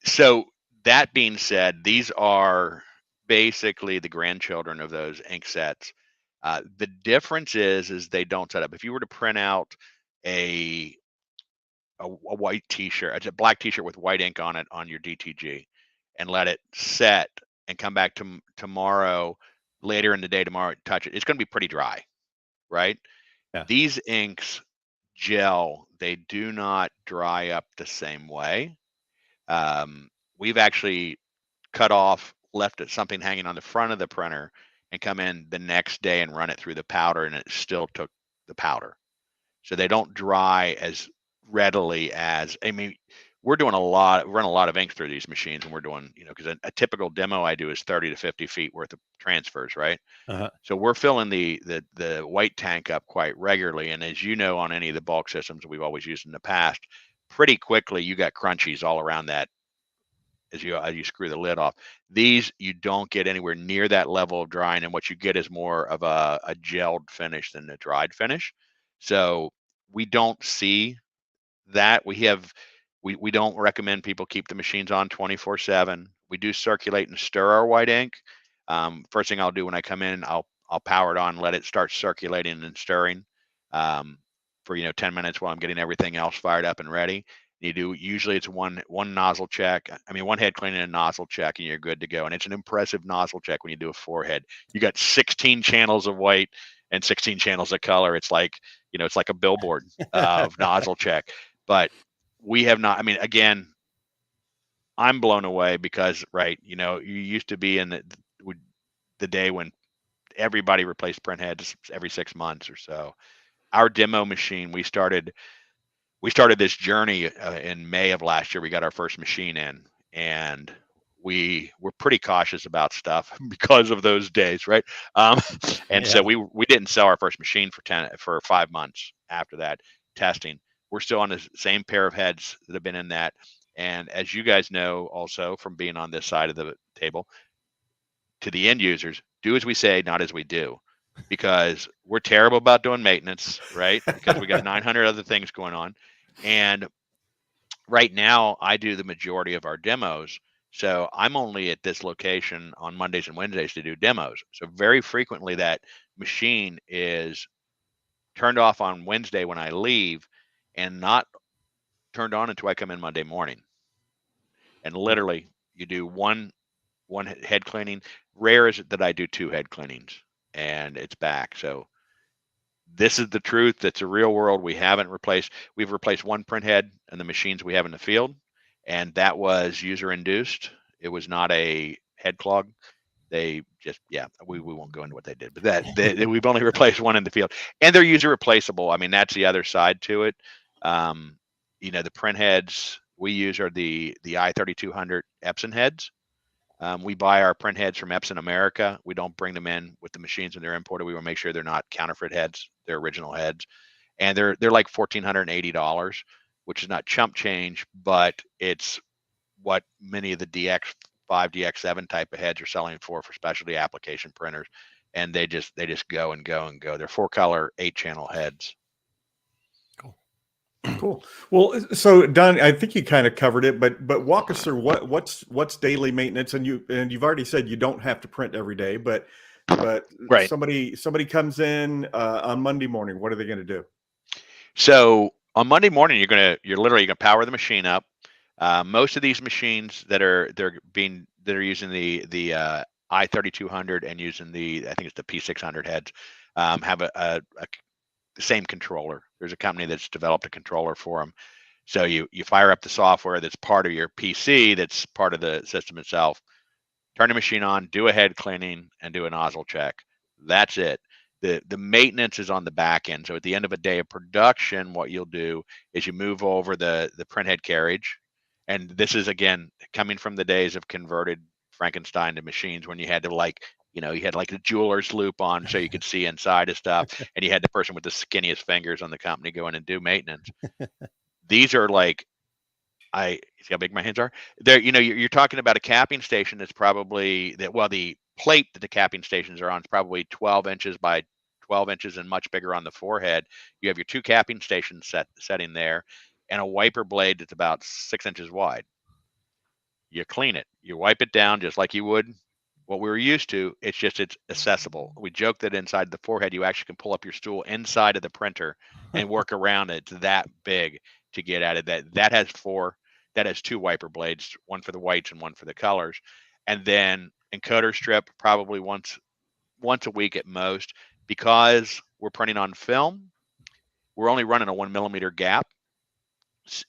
So that being said, these are basically the grandchildren of those ink sets. The difference is they don't set up. If you were to print out a white t-shirt, it's a black t-shirt with white ink on it on your DTG and let it set and come back to tomorrow, later in the day, tomorrow, touch it, it's going to be pretty dry, right? Yeah. These inks gel, they do not dry up the same way. We've actually left something hanging on the front of the printer and come in the next day and run it through the powder and it still took the powder. So they don't dry as readily as, we run a lot of ink through these machines when we're doing, because a typical demo I do is 30 to 50 feet worth of transfers, right? So we're filling the white tank up quite regularly. And as you know, on any of the bulk systems we've always used in the past, pretty quickly you got crunchies all around that as you screw the lid off. These, you don't get anywhere near that level of drying, and what you get is more of a gelled finish than a dried finish. So we don't see that. We don't recommend people keep the machines on 24/7. We do circulate and stir our white ink. First thing I'll do when I come in, I'll power it on, let it start circulating and stirring for 10 minutes while I'm getting everything else fired up and ready. Usually it's one nozzle check. One head cleaning and a nozzle check, and you're good to go. And it's an impressive nozzle check when you do a 4-head. You got 16 channels of white and 16 channels of color. It's like, it's like a billboard of nozzle check. But we have not. Again, I'm blown away because, right, you used to be in the day when everybody replaced print heads every 6 months or so. Our demo machine, we started this journey in May of last year. We got our first machine in, and we were pretty cautious about stuff because of those days, right? And so we didn't sell our first machine for 5 months after that testing. We're still on the same pair of heads that have been in that. And as you guys know, also from being on this side of the table, to the end users, do as we say, not as we do, because we're terrible about doing maintenance, right? Because we got 900 other things going on. And right now I do the majority of our demos. So I'm only at this location on Mondays and Wednesdays to do demos. So very frequently that machine is turned off on Wednesday when I leave and not turned on until I come in Monday morning. And literally you do one head cleaning. Rare is it that I do 2 head cleanings and it's back. So this is the truth. It's a real world. We've replaced 1 print head in the machines we have in the field, and that was user induced. It was not a head clog. They just, we won't go into what they did, but we've only replaced 1 in the field, and they're user replaceable. I mean, that's the other side to it. The print heads we use are the I-3200 Epson heads. We buy our print heads from Epson America. We don't bring them in with the machines when they're imported. We will make sure they're not counterfeit heads. They're original heads, and they're like $1,480, which is not chump change, but it's what many of the DX5, DX7 type of heads are selling for specialty application printers, and they just go and go and go. They're 4-color, 8-channel heads. Cool. Well, so Don, I think you kind of covered it, but walk us through what's daily maintenance, and you've already said you don't have to print every day, but right. somebody comes in on Monday morning. What are they going to do? So on Monday morning, you're literally gonna power the machine up. Most of these machines that are using the I-3200 and using I think it's the P600 heads, have a same controller. There's a company that's developed a controller for them. So you fire up the software that's part of your PC, that's part of the system itself, turn the machine on, do a head cleaning, and do a nozzle check. That's it. The maintenance is on the back end. So at the end of a day of production, what you'll do is you move over the print head carriage. And this is, again, coming from the days of converted Frankenstein to machines when you had to you had like a jeweler's loop on so you could see inside of stuff, and you had the person with the skinniest fingers on the company go in and do maintenance. These are like, see how big my hands are? You're talking about a capping station that's probably the plate that the capping stations are on is probably 12 inches by 12 inches and much bigger on the forehead. You have your 2 capping stations setting there, and a wiper blade that's about 6 inches wide. You clean it, you wipe it down just like you would what we were used to. It's accessible. We joke that inside the forehead, you actually can pull up your stool inside of the printer and work around it. It's that big to get at it. That has 2 wiper blades, one for the whites and one for the colors. And then encoder strip probably once a week at most, because we're printing on film. We're only running a 1 millimeter gap.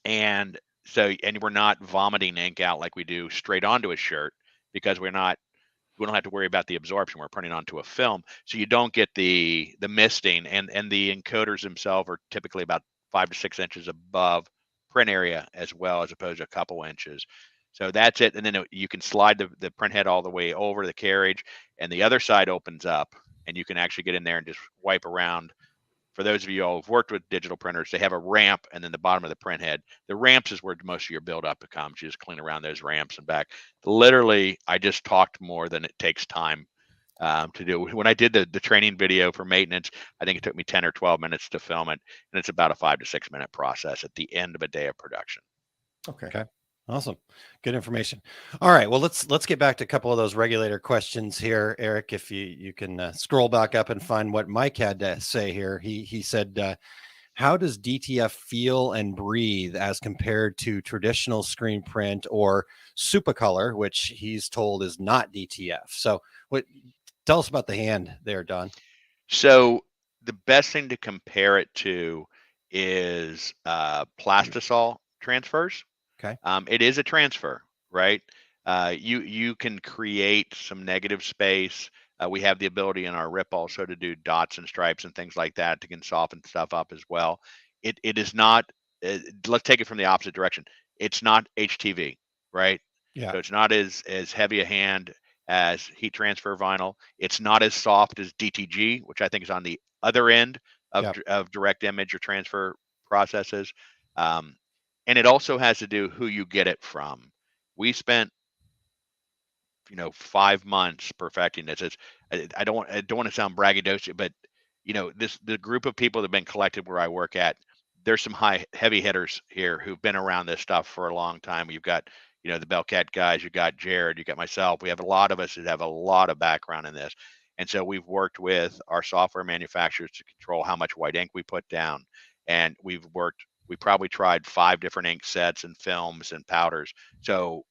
And we're not vomiting ink out like we do straight onto a shirt, because we don't have to worry about the absorption. We're printing onto a film, so you don't get the misting, and the encoders themselves are typically about 5 to 6 inches above print area as well, as opposed to a couple inches. So that's it. And then you can slide the print head all the way over the carriage, and the other side opens up, and you can actually get in there and just wipe around. For those of you all who've worked with digital printers, they have a ramp, and then the bottom of the print head. The ramps is where most of your buildup comes. You just clean around those ramps and back. Literally, I just talked more than it takes time to do. When I did the training video for maintenance, I think it took me 10 or 12 minutes to film it, and it's about a 5 to 6 minute process at the end of a day of production. Okay. Awesome. Good information. All right. Well, let's get back to a couple of those regulator questions here, Eric. If you can scroll back up and find what Mike had to say here. He said, how does DTF feel and breathe as compared to traditional screen print or Supacolor, which he's told is not DTF? So tell us about the hand there, Don. So the best thing to compare it to is plastisol transfers. Okay. It is a transfer, right? You can create some negative space. We have the ability in our RIP also to do dots and stripes and things like that to can soften stuff up as well. It is not. Let's take it from the opposite direction. It's not HTV, right? Yeah. So it's not as heavy a hand as heat transfer vinyl. It's not as soft as DTG, which I think is on the other end of, Yep. of direct image or transfer processes. And it also has to do who you get it from. We spent 5 months perfecting this. I don't want to sound braggadocious, but the group of people that have been collected where I work at, there's some heavy hitters here who've been around this stuff for a long time. You've got the Belcat guys, you got Jared, you got myself. We have a lot of us that have a lot of background in this, and so we've worked with our software manufacturers to control how much white ink we put down, and we probably tried 5 different ink sets and films and powders. So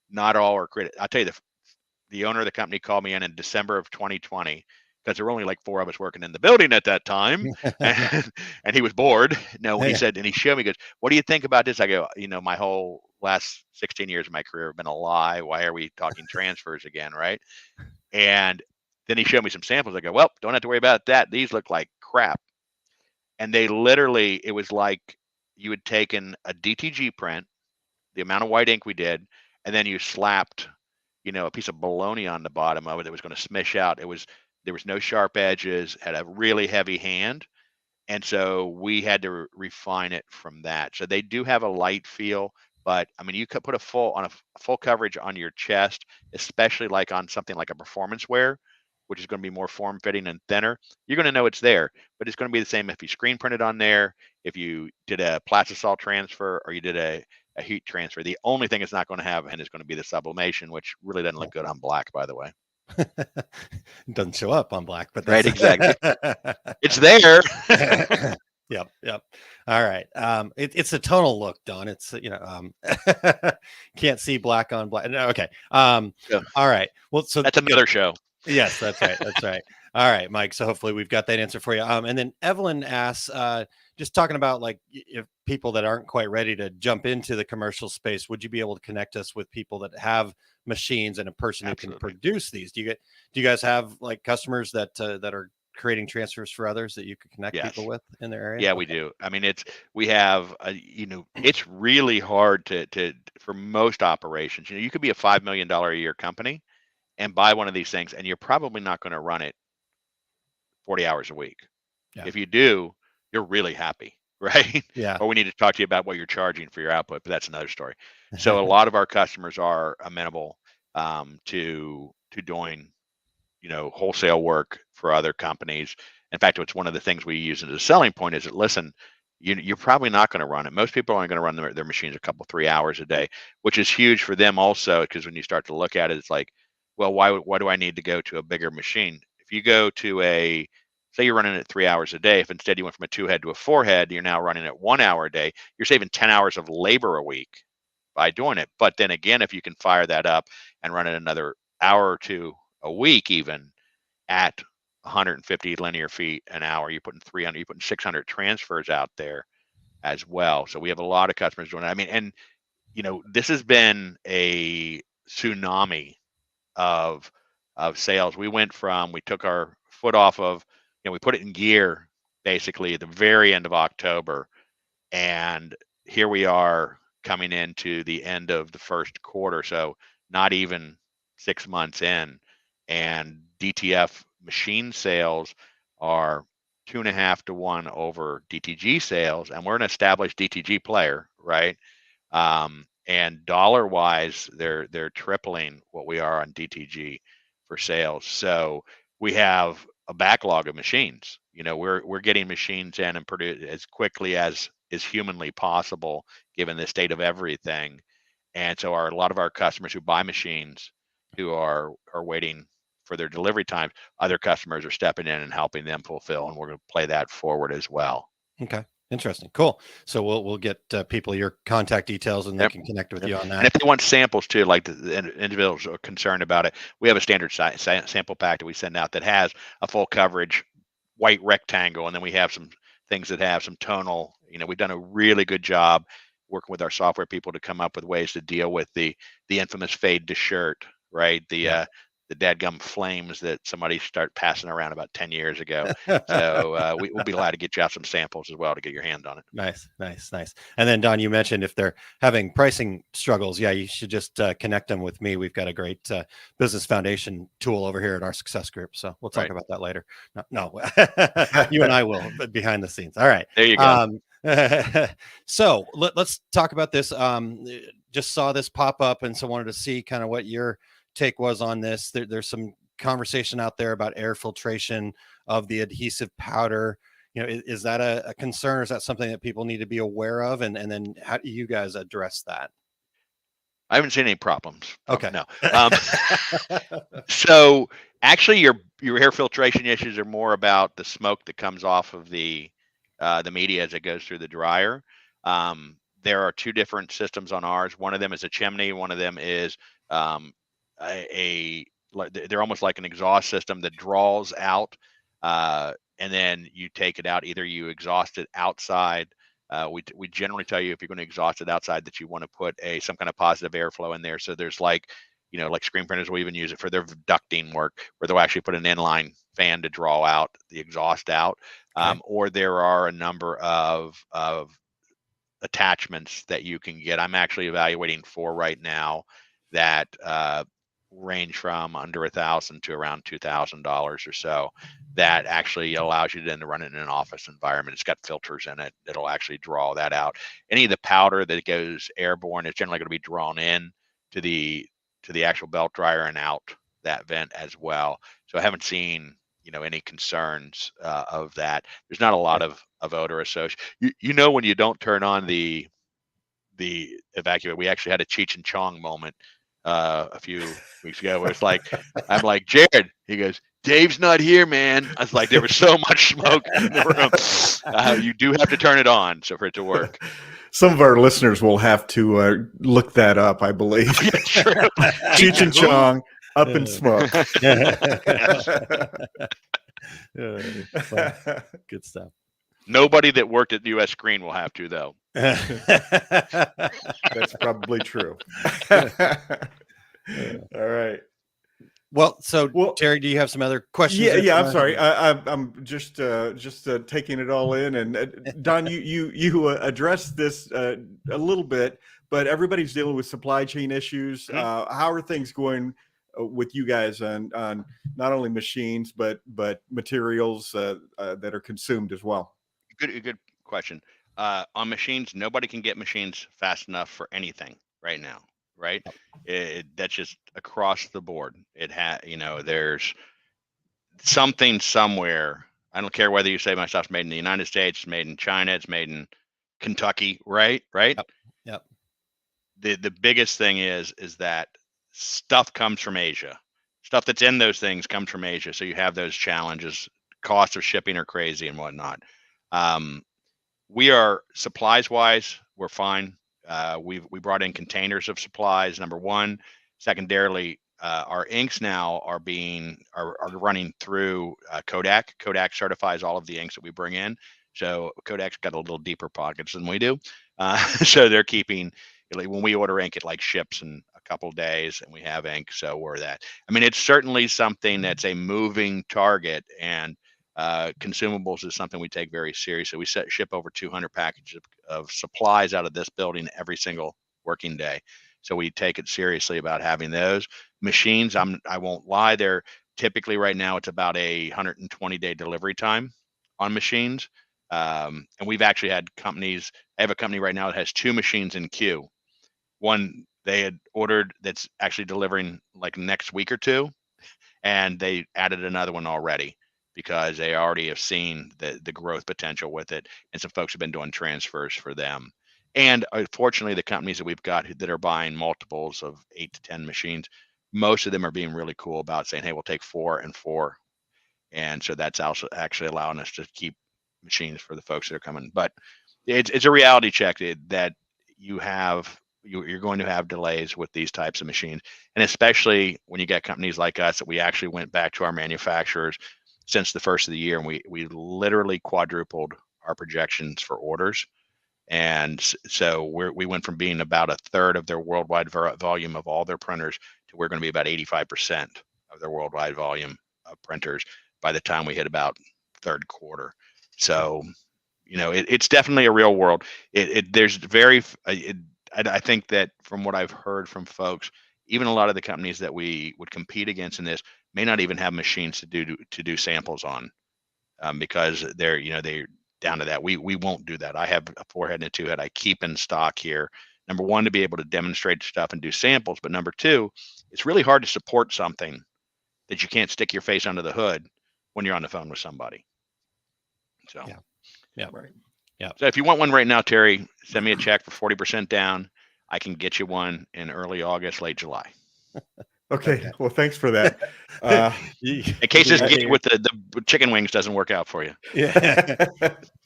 not all are critical. I'll tell you, the owner of the company called me in December of 2020 because there were only like 4 of us working in the building at that time, and he was bored. No, he said, and he showed me, he goes, "What do you think about this?" I go, my whole last 16 years of my career have been a lie. Why are we talking transfers again, right? And then he showed me some samples. I go, "Well, don't have to worry about that. These look like crap." And they literally, it was like you had taken a DTG print, the amount of white ink we did, and then you slapped a piece of bologna on the bottom of it that was going to smish out. There was no sharp edges, had a really heavy hand. And so we had to refine it from that. So they do have a light feel, but I mean, you could put a full coverage on your chest, especially like on something like a performance wear, which is going to be more form fitting and thinner. You're going to know it's there, but it's going to be the same if you screen printed on there, if you did a plastisol transfer, or you did a heat transfer. The only thing it's not going to have is going to be the sublimation, which really doesn't look good on black, by the way. Doesn't show up on black, but right, exactly. It's there. Yep. All right. It's a tonal look, Don. It's can't see black on black. No, okay. Yeah. All right. Well, so that's another show. Yes, that's right. That's right. All right, Mike. So hopefully we've got that answer for you. And then Evelyn asks, just talking about like if people that aren't quite ready to jump into the commercial space, would you be able to connect us with people that have machines and a person Absolutely. who can produce these? Do you guys have like customers that are creating transfers for others that you could connect people with in their area? Yeah, we do. I mean, we have it's really hard to for most operations. You could be a $5 million a year company and buy one of these things, and you're probably not going to run it 40 hours a week. Yeah. If you do, you're really happy, right? Yeah. Or we need to talk to you about what you're charging for your output, but that's another story. So a lot of our customers are amenable to doing wholesale work for other companies. In fact, it's one of the things we use as a selling point is that, listen, you're probably not going to run it. Most people are only going to run their machines a couple, 3 hours a day, which is huge for them also, because when you start to look at it, it's like, well, why do I need to go to a bigger machine? If you go to say you're running it 3 hours a day, if instead you went from a 2-head to a 4-head, you're now running it 1 hour a day, you're saving 10 hours of labor a week by doing it. But then again, if you can fire that up and run it another hour or 2 a week, even at 150 linear feet an hour, you're putting 600 transfers out there as well. So we have a lot of customers doing that. I mean, and this has been a tsunami of sales. We took our foot off of, we put it in gear basically at the very end of October, and here we are coming into the end of the first quarter, so not even 6 months in, and DTF machine sales are 2.5 to 1 over DTG sales, and we're an established DTG player, right? And dollar wise, they're tripling what we are on DTG for sales. So we have a backlog of machines. We're getting machines in and produce as quickly as is humanly possible, given the state of everything. And so a lot of our customers who buy machines, who are waiting for their delivery times, other customers are stepping in and helping them fulfill, and we're going to play that forward as well. Okay. Interesting. Cool. So we'll get people your contact details, and they can connect with you on that. And if they want samples too, like the individuals are concerned about it, we have a standard sample pack that we send out that has a full coverage white rectangle, and then we have some things that have some tonal. We've done a really good job working with our software people to come up with ways to deal with the infamous fade to shirt, right? The the dadgum flames that somebody started passing around about 10 years ago. So we'll be glad to get you out some samples as well to get your hand on it. Nice. And then Don, you mentioned if they're having pricing struggles, yeah, you should just connect them with me. We've got a great business foundation tool over here at our success group. So we'll talk about that later. No, you and I will, but behind the scenes. All right. There you go. So let's talk about this. Just saw this pop up, and so wanted to see kind of what your take was on this. There's some conversation out there about air filtration of the adhesive powder. Is that a concern, or is that something that people need to be aware of? And then how do you guys address that? I haven't seen any problems. Okay. No. So actually your air filtration issues are more about the smoke that comes off of the media as it goes through the dryer. There are two different systems on ours. One of them is a chimney. One of them is they're almost like an exhaust system that draws out, and then you take it out. Either you exhaust it outside. We generally tell you if you're going to exhaust it outside that you want to put some kind of positive airflow in there. So there's like screen printers will even use it for their ducting work, where they'll actually put an inline fan to draw out the exhaust out. Okay. Or there are a number of attachments that you can get. I'm actually evaluating 4 right now that range from under $1,000 to around $2,000 or so. That actually allows you then to run it in an office environment. It's got filters in it that'll actually draw that out. Any of the powder that goes airborne is generally going to be drawn in to the actual belt dryer and out that vent as well. So I haven't seen any concerns of that. There's not a lot of odor associated. When you don't turn on the evacuator, we actually had a Cheech and Chong moment a few weeks ago where it's like, I'm like, Jared, he goes, Dave's not here, man. I was like, there was so much smoke in the room. You do have to turn it on for it to work. Some of our listeners will have to look that up, I believe. Yeah, true. Cheech and Chong, up in smoke. Good stuff. Nobody that worked at US Screen will have to, though. That's probably true. All right. Well, Terry, do you have some other questions? Yeah. I'm sorry. I'm just taking it all in. And Don, you addressed this a little bit, but everybody's dealing with supply chain issues. Mm-hmm. How are things going with you guys on not only machines but materials that are consumed as well? Good question. On machines, nobody can get machines fast enough for anything right now, right? That's just across the board. There's something somewhere. I don't care whether you say my stuff's made in the United States, it's made in China, it's made in Kentucky, right? Yep. The biggest thing is that stuff comes from Asia. Stuff that's in those things comes from Asia. So you have those challenges. Costs of shipping are crazy and whatnot. We are supplies wise, we're fine. We brought in containers of supplies, number one. Secondarily, our inks now are running through Kodak. Kodak certifies all of the inks that we bring in. So Kodak's got a little deeper pockets than we do. So they're keeping, when we order ink, it ships in a couple of days and we have ink. So we're that. I mean, it's certainly something that's a moving target, and consumables is something we take very seriously. We ship over 200 packages of supplies out of this building every single working day. So we take it seriously about having those machines. I won't lie, they're typically right now it's about a 120-day delivery time on machines. And we've actually had companies. I have a company right now that has 2 machines in queue. One they had ordered that's actually delivering next week or 2, and they added another one already, because they already have seen the growth potential with it. And some folks have been doing transfers for them. And fortunately, the companies that we've got that are buying multiples of 8 to 10 machines, most of them are being really cool about saying, hey, we'll take 4 and 4. And so that's also actually allowing us to keep machines for the folks that are coming. But it's a reality check that you're going to have delays with these types of machines. And especially when you get companies like us that we actually went back to our manufacturers since the first of the year, and we literally quadrupled our projections for orders. And so we went from being about a third of their worldwide volume of all their printers to we're going to be about 85% of their worldwide volume of printers by the time we hit about third quarter. So, it's definitely a real world. There's I think that from what I've heard from folks, even a lot of the companies that we would compete against in this may not even have machines to do samples on, because they're down to that. We won't do that. I have a 4-head and a 2-head I keep in stock here. Number one, to be able to demonstrate stuff and do samples, but number two, it's really hard to support something that you can't stick your face under the hood when you're on the phone with somebody. So Yeah. Right. Yeah. So if you want one right now, Terry, send me a check for 40% down. I can get you one in early August, late July. Okay. Well, thanks for that. In case this gig with the chicken wings doesn't work out for you. Yeah.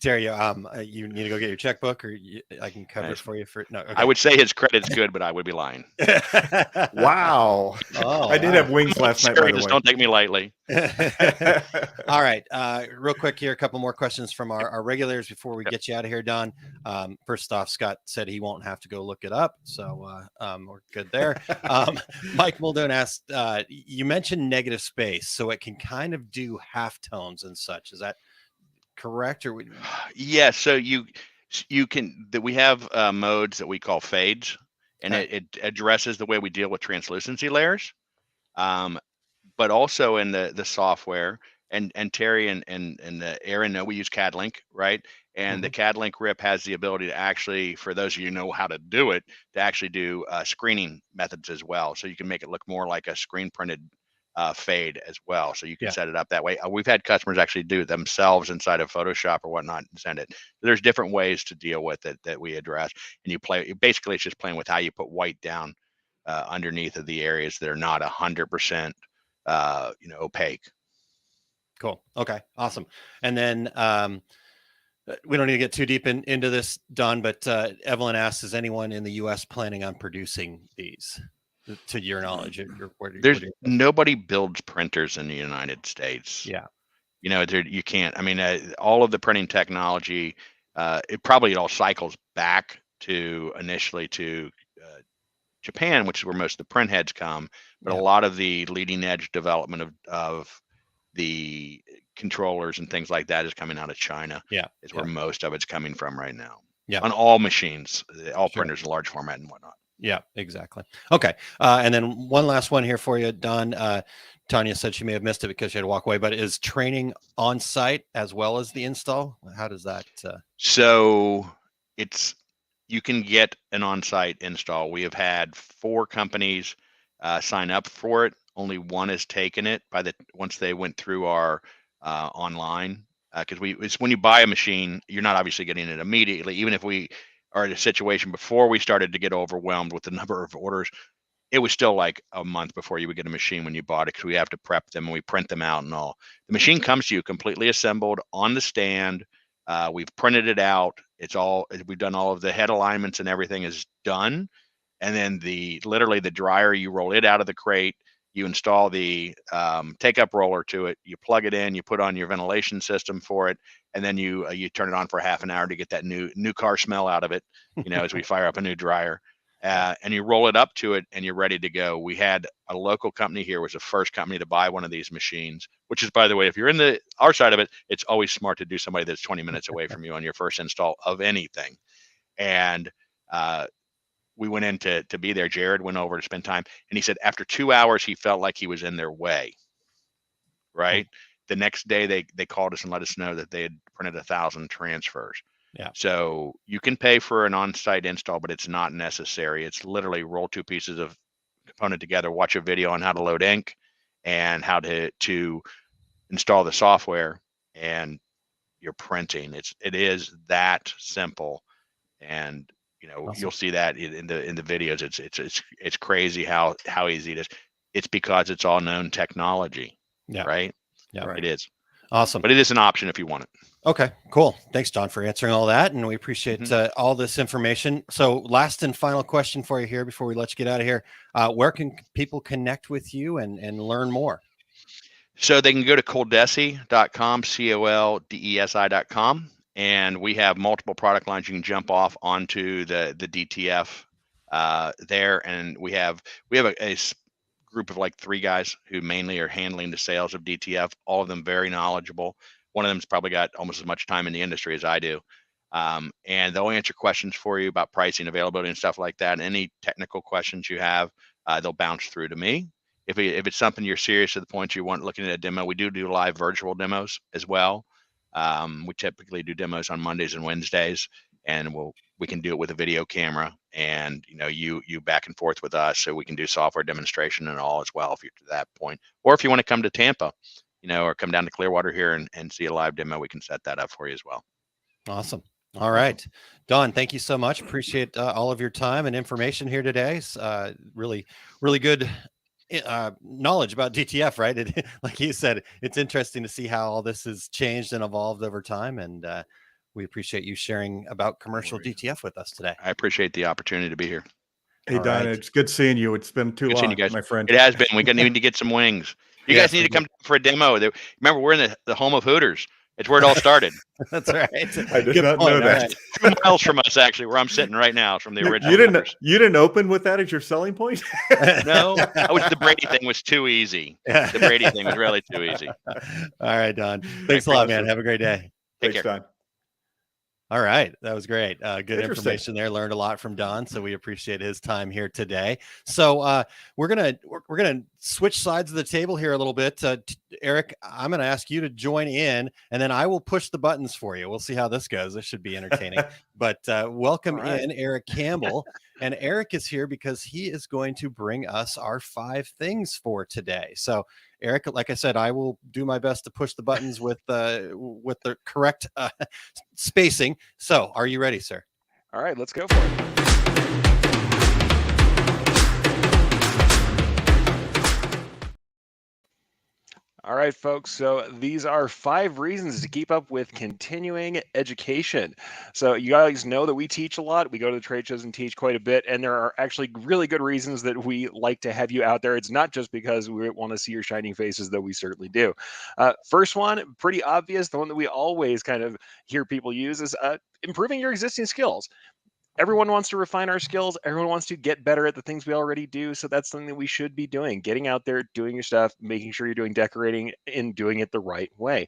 Terry, you need to go get your checkbook, or I can cover it for you. No, okay. I would say his credit's good, but I would be lying. Wow. Oh, I did have wings last night, by the way. Don't take me lightly. All right. Real quick here, a couple more questions from our regulars before we get you out of here, Don. First off, Scott said he won't have to go look it up, so we're good there. Mike Muldoon asked, you mentioned negative space, so it can kind of do halftones and such. Is that correct? Or Yeah, so you can we have modes that we call fades, and it addresses the way we deal with translucency layers, but also in the software. And Terry and Aaron know we use CADLink, right? And the CADLink RIP has the ability to actually, for those of you who know how to do it, to actually do screening methods as well. So you can make it look more like a screen printed fade as well. So you can set it up that way. We've had customers actually do it themselves inside of Photoshop or whatnot and send it. There's different ways to deal with it that we address. And you play, basically it's just playing with how you put white down underneath of the areas that are not 100% opaque. Cool. Okay. Awesome. And then we don't need to get too deep into this, Don, but Evelyn asks, is anyone in the U.S. planning on producing these, to your knowledge? Nobody builds printers in the United States. Yeah. You can't. I mean, all of the printing technology, it all cycles back to initially to Japan, which is where most of the print heads come. But a lot of the leading edge development of the controllers and things like that is coming out of China. Is where most of it's coming from right now. On all machines, all printers in large format and whatnot. Yeah, exactly. Okay. And then one last one here for you, Don. Tanya said she may have missed it because she had to walk away, but is training on site as well as the install? How does that? So you can get an on-site install. We have had 4 companies sign up for it. Only one has taken it once they went through our online, because it's when you buy a machine, you're not obviously getting it immediately. Even if we are in a situation before we started to get overwhelmed with the number of orders, it was still like a month before you would get a machine when you bought it, because we have to prep them and we print them out and all. The machine comes to you completely assembled on the stand. We've printed it out. We've done all of the head alignments and everything is done. And then literally the dryer, you roll it out of the crate. You install the take-up roller to it. You plug it in. You put on your ventilation system for it, and then you turn it on for half an hour to get that new car smell out of it. As we fire up a new dryer, and you roll it up to it, and you're ready to go. We had a local company here was the first company to buy one of these machines. Which is, by the way, if you're in our side of it, it's always smart to do somebody that's 20 minutes away from you on your first install of anything. And we went in to be there. Jared went over to spend time, and he said after 2 hours, he felt like he was in their way. Right. The next day, they called us and let us know that they had printed 1,000 transfers. Yeah. So you can pay for an on-site install, but it's not necessary. It's literally roll 2 pieces of component together, watch a video on how to load ink and how to install the software, and you're printing. It is that simple. And awesome. You'll see that in the videos. It's crazy how easy it is. It's because it's all known technology. Yeah. Right. Yeah. Right. It is awesome. But it is an option if you want it. Okay. Cool. Thanks, Don, for answering all that, and we appreciate all this information. So, last and final question for you here before we let you get out of here. Where can people connect with you and learn more? So they can go to ColDesi.com, COLDESI.com. And we have multiple product lines. You can jump off onto the DTF there, and we have a group of like 3 guys who mainly are handling the sales of DTF, all of them very knowledgeable. One of them's probably got almost as much time in the industry as I do. And they'll answer questions for you about pricing, availability, and stuff like that. And any technical questions you have, they'll bounce through to me. If it's something you're serious to the point you want looking at a demo, we do live virtual demos as well. We typically do demos on Mondays and Wednesdays, and we can do it with a video camera, and you back and forth with us, so we can do software demonstration and all as well if you're to that point. Or if you want to come to Tampa, or come down to Clearwater here and see a live demo, we can set that up for you as well. Awesome. All right, Don, thank you so much. Appreciate all of your time and information here today. Really, really good knowledge about DTF, right? Like you said, it's interesting to see how all this has changed and evolved over time. And we appreciate you sharing about commercial DTF with us today. I appreciate the opportunity to be here. Hey, Don, it's good seeing you. It's been too long, you guys. My friend. It has been. We need to get some wings. You guys need to come for a demo. Remember, we're in the home of Hooters. It's where it all started. That's right. I did not know that. Right. 2 miles from us, actually, where I'm sitting right now, from the original. You didn't open with that as your selling point? No, the Brady thing was too easy. The Brady thing was really too easy. All right, Don. Thanks a lot, man. Have a great day. Take care. Don. All right. That was great. Good information there. Learned a lot from Don. So we appreciate his time here today. So we're going to switch sides of the table here a little bit. Eric, I'm going to ask you to join in, and then I will push the buttons for you. We'll see how this goes. This should be entertaining. But welcome in Eric Campbell. And Eric is here because he is going to bring us our 5 things for today. So Eric, like I said, I will do my best to push the buttons with the correct spacing. So are you ready, sir? All right, let's go for it. All right, folks. So these are 5 reasons to keep up with continuing education. So you guys know that we teach a lot. We go to the trade shows and teach quite a bit. And there are actually really good reasons that we like to have you out there. It's not just because we want to see your shining faces, though we certainly do. First one, pretty obvious. The one that we always kind of hear people use is improving your existing skills. Everyone wants to refine our skills. Everyone wants to get better at the things we already do. So that's something that we should be doing, getting out there, doing your stuff, making sure you're doing decorating and doing it the right way.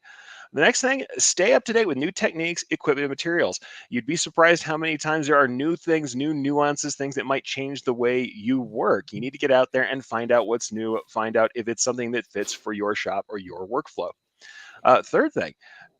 The next thing, stay up to date with new techniques, equipment, and materials. You'd be surprised how many times there are new things, new nuances, things that might change the way you work. You need to get out there and find out what's new, find out if it's something that fits for your shop or your workflow. Third thing,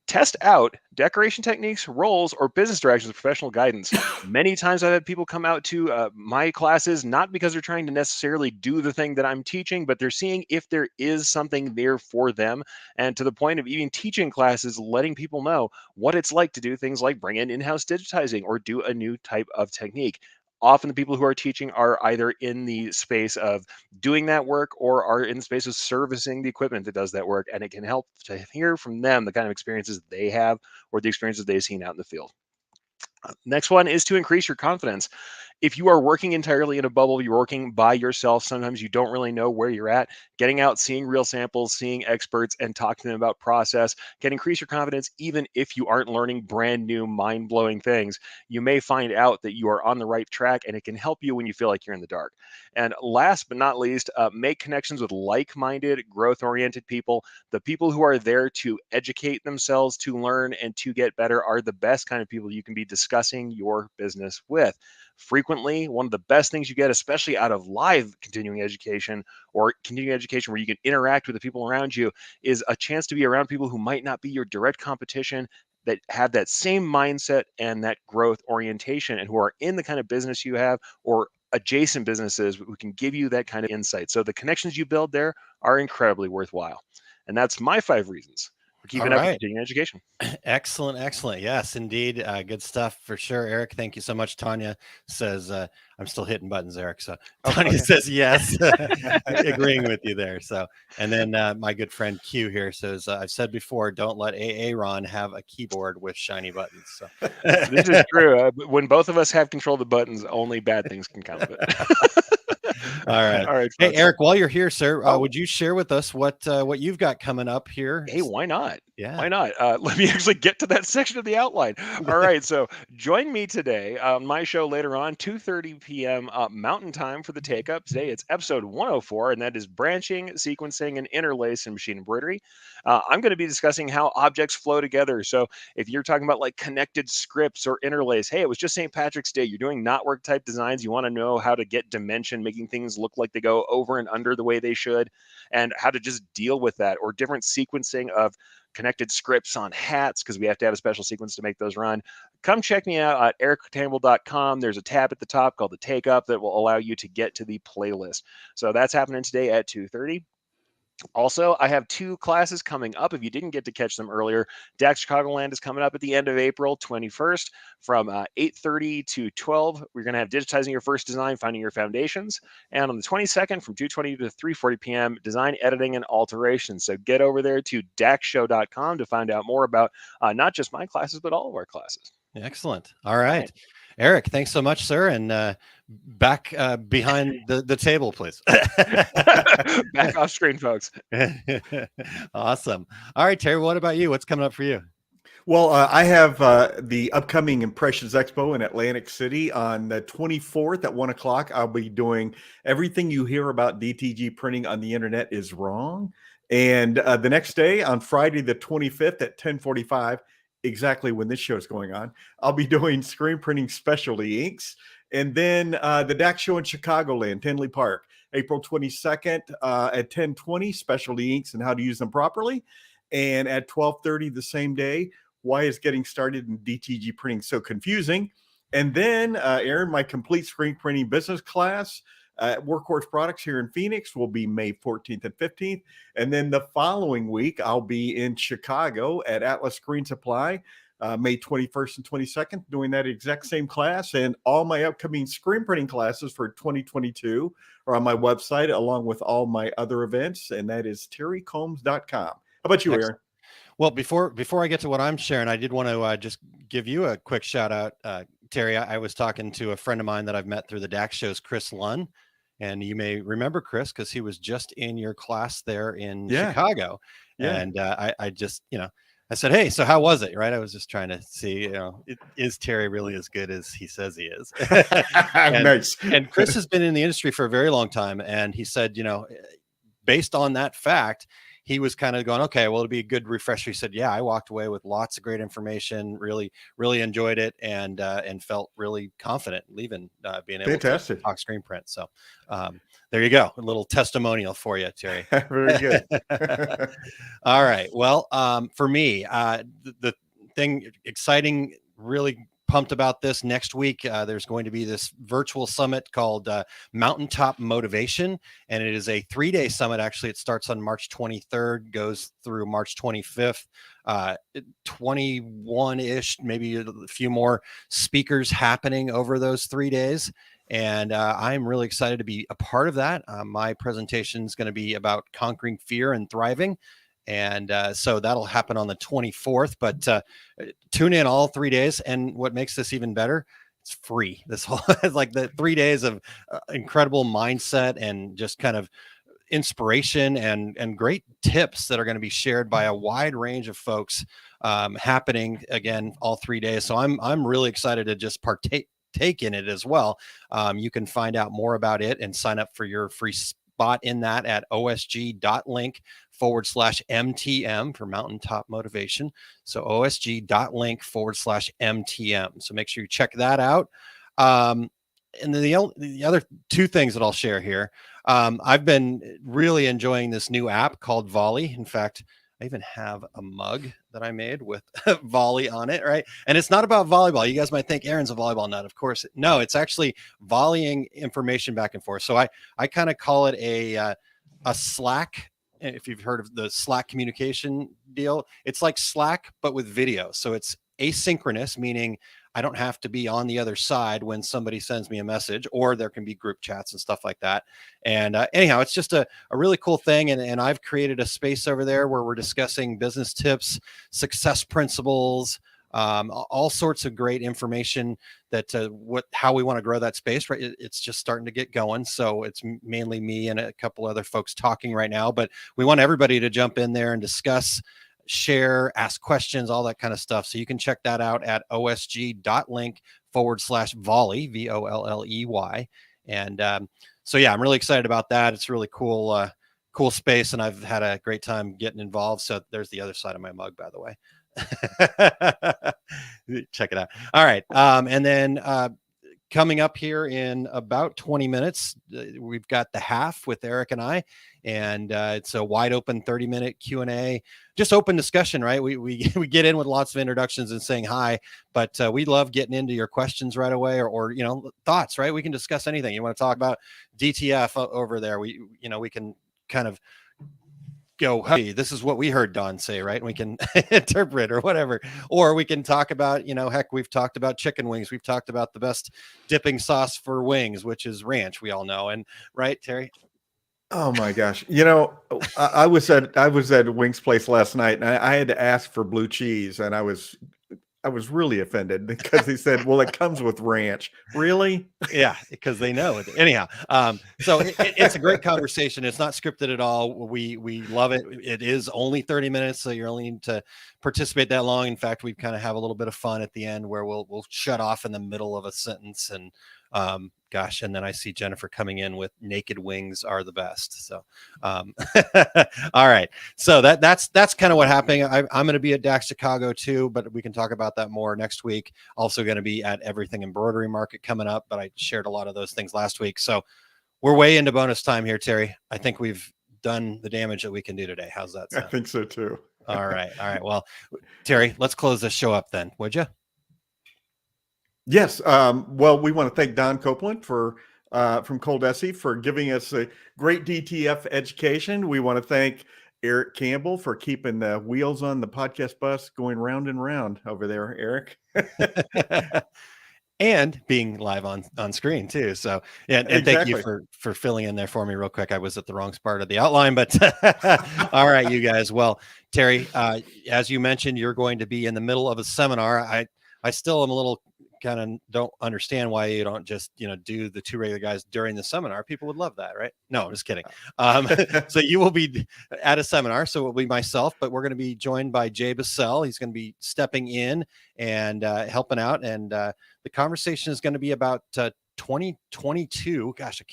test out decoration techniques, roles, or business directions with professional guidance. Many times I've had people come out to my classes, not because they're trying to necessarily do the thing that I'm teaching, but they're seeing if there is something there for them. And to the point of even teaching classes, letting people know what it's like to do things like bring in in-house digitizing or do a new type of technique. Often the people who are teaching are either in the space of doing that work or are in the space of servicing the equipment that does that work. And it can help to hear from them the kind of experiences they have or the experiences they've seen out in the field. Next one is to increase your confidence. If you are working entirely in a bubble, you're working by yourself, sometimes you don't really know where you're at. Getting out, seeing real samples, seeing experts, and talking to them about process can increase your confidence even if you aren't learning brand new, mind-blowing things. You may find out that you are on the right track, and it can help you when you feel like you're in the dark. And last but not least, make connections with like-minded, growth-oriented people. The people who are there to educate themselves, to learn, and to get better are the best kind of people you can be discussing your business with. Frequently, one of the best things you get, especially out of live continuing education or continuing education where you can interact with the people around you, is a chance to be around people who might not be your direct competition, that have that same mindset and that growth orientation, and who are in the kind of business you have or adjacent businesses who can give you that kind of insight. So the connections you build there are incredibly worthwhile. And that's my 5 reasons for keeping up with continuing education. Excellent. Excellent. Yes, indeed. Good stuff for sure. Eric, thank you so much. Tanya says, I'm still hitting buttons, Eric. So Tanya says yes, agreeing with you there. So, and then my good friend Q here says, I've said before, don't let Ron have a keyboard with shiny buttons. So this is true. When both of us have control of the buttons, only bad things can come of it. right. All right, Hey, folks. Eric, while you're here, sir, Oh. would you share with us what you've got coming up here? Hey, why not? Yeah. Why not? Let me actually get to that section of the outline. All right, so join me today on my show later on, 2:30 p.m. Mountain Time for the Take Up. Today it's episode 104, and that is branching, sequencing, and interlace in machine embroidery. I'm going to be discussing how objects flow together. So if you're talking about like connected scripts or interlace, hey, it was just St. Patrick's Day. You're doing knotwork type designs. You want to know how to get dimension, making things look like they go over and under the way they should, and how to just deal with that, or different sequencing of connected scripts on hats, because we have to have a special sequence to make those run. Come check me out at erictamble.com. There's a tab at the top called the Take Up that will allow you to get to the playlist. So that's happening today at 2:30. Also, I have 2 classes coming up. If you didn't get to catch them earlier, DAX Chicagoland is coming up at the end of April 21st from 8:30 to 12. We're going to have digitizing your first design, finding your foundations. And on the 22nd from 2:20 to 3:40 p.m., design, editing, and alteration. So get over there to daxshow.com to find out more about not just my classes, but all of our classes. Excellent. All right. Eric, thanks so much, sir. And back behind the table, please. Back off screen, folks. Awesome. All right, Terry, what about you? What's coming up for you? Well, I have the upcoming Impressions Expo in Atlantic City on the 24th at 1 o'clock. I'll be doing everything you hear about DTG printing on the internet is wrong. And the next day, on Friday the 25th at 10:45, exactly when this show is going on, I'll be doing screen printing specialty inks. And then the DAX show in Chicagoland, Tinley Park, April 22nd at 10:20, specialty inks and how to use them properly. And at 12:30 the same day, why is getting started in DTG printing so confusing? And then, Aaron, my complete screen printing business class at Workhorse Products here in Phoenix will be May 14th and 15th. And then the following week, I'll be in Chicago at Atlas Screen Supply, May 21st and 22nd, doing that exact same class. And all my upcoming screen printing classes for 2022 are on my website, along with all my other events. And that is terrycombs.com. How about you, Aaron? Well, before I get to what I'm sharing, I did want to just give you a quick shout out, Terry. I was talking to a friend of mine that I've met through the DAX shows, Chris Lunn, and you may remember Chris because he was just in your class there in Chicago. Yeah. And I just, I said, hey, so how was it? Right? I was just trying to see, is Terry really as good as he says he is? Nice. And Chris has been in the industry for a very long time, and he said, based on that fact, he was kind of going, okay, well, it'd be a good refresher. He said, yeah, I walked away with lots of great information, really, really enjoyed it, and felt really confident leaving, being able to talk screen print. So there you go. A little testimonial for you, Terry. Very good. All right. Well, for me, the thing exciting, really pumped about this next week. There's going to be this virtual summit called Mountaintop Motivation, and it is a 3-day summit. Actually, it starts on March 23rd, goes through March 25th. 21-ish, maybe a few more speakers happening over those 3 days. And I'm really excited to be a part of that. My presentation is going to be about conquering fear and thriving. And so that'll happen on the 24th, but tune in all 3 days. And what makes this even better, it's free. This whole is like the 3 days of incredible mindset and just kind of inspiration and great tips that are going to be shared by a wide range of folks happening again all 3 days. So I'm really excited to just partake in it as well. You can find out more about it and sign up for your free spot in that at osg.link/MTM for Mountaintop Motivation. So osg.link/MTM. So make sure you check that out. And then the other 2 things that I'll share here. I've been really enjoying this new app called Volley. In fact, I even have a mug that I made with Volley on it, right? And it's not about volleyball. You guys might think Aaron's a volleyball nut. Of course, no, it's actually volleying information back and forth. So I kind of call it a Slack. If you've heard of the Slack communication deal, it's like Slack, but with video. So it's asynchronous, meaning I don't have to be on the other side when somebody sends me a message, or there can be group chats and stuff like that. And anyhow, it's just a really cool thing. And I've created a space over there where we're discussing business tips, success principles, all sorts of great information that how we want to grow that space. Right, it's just starting to get going. So it's mainly me and a couple other folks talking right now, but we want everybody to jump in there and discuss, share, ask questions, all that kind of stuff. So you can check that out at osg.link/volley, VOLLEY. And so, yeah, I'm really excited about that. It's really cool space, and I've had a great time getting involved. So there's the other side of my mug, by the way. Check it out. All right. And then coming up here in about 20 minutes, we've got the half with Eric and I, and it's a wide open 30-minute Q&A, just open discussion, right? We get in with lots of introductions and saying hi, but we love getting into your questions right away, or thoughts, right? We can discuss anything. You want to talk about DTF over there? We can kind of go, hey, this is what we heard Don say, right? And we can interpret or whatever. Or we can talk about, heck, we've talked about chicken wings. We've talked about the best dipping sauce for wings, which is ranch, we all know. And right, Terry? Oh my gosh. I was at Wings Place last night, and I had to ask for blue cheese, and I was really offended because he said, well, it comes with ranch. Really? Yeah, because they know it. Anyhow, so it's a great conversation. It's not scripted at all. We love it. It is only 30 minutes, so you're only need to participate that long. In fact, we kind of have a little bit of fun at the end where we'll shut off in the middle of a sentence, and and then I see Jennifer coming in with naked wings are the best. So, all right. So that's kind of what happened. I'm going to be at DAX Chicago too, but we can talk about that more next week. Also going to be at Everything Embroidery Market coming up, but I shared a lot of those things last week. So we're way into bonus time here, Terry. I think we've done the damage that we can do today. How's that sound? I think so too. All right. Well, Terry, let's close this show up then, would you? Yes. Well, we want to thank Don Copeland from ColDesi for giving us a great DTF education. We want to thank Eric Campbell for keeping the wheels on the podcast bus going round and round over there, Eric. And being live on screen too. So yeah, and exactly. Thank you for filling in there for me real quick. I was at the wrong part of the outline, but all right, you guys. Well, Terry, as you mentioned, you're going to be in the middle of a seminar. I still am a little kind of don't understand why you don't just do the two regular guys during the seminar. People would love that, right? No, I'm just kidding. So you will be at a seminar, so it will be myself, but we're going to be joined by Jay Bissell. He's going to be stepping in and helping out, and the conversation is going to be about 2022. Gosh, I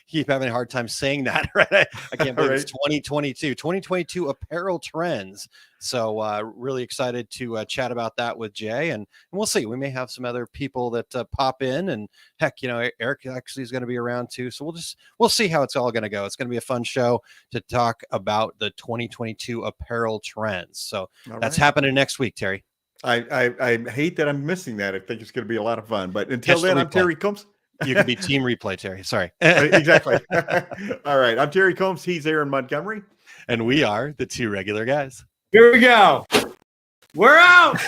keep having a hard time saying that, right? I can't believe it's 2022 apparel trends. So really excited to chat about that with Jay, and we'll see. We may have some other people that pop in, and heck, Eric actually is going to be around too. So we'll see how it's all going to go. It's going to be a fun show to talk about the 2022 apparel trends. So that's happening next week, Terry. I hate that I'm missing that. I think it's going to be a lot of fun. But until then, I'm Terry Combs. You can be team replay, Terry. Sorry. Exactly. All right. I'm Terry Combs. He's Aaron Montgomery. And we are the two regular guys. Here we go. We're out.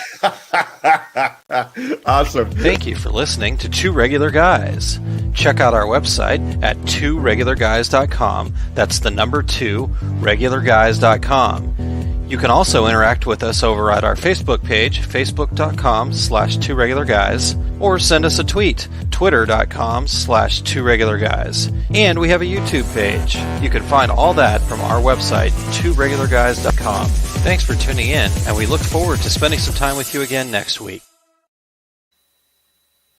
Awesome. Thank you for listening to Two Regular Guys. Check out our website at tworegularguys.com. That's the number 2, regularguys.com. You can also interact with us over at our Facebook page, facebook.com/tworegularguys, or send us a tweet, twitter.com/tworegularguys. And we have a YouTube page. You can find all that from our website, tworegularguys.com. Thanks for tuning in, and we look forward to spending some time with you again next week.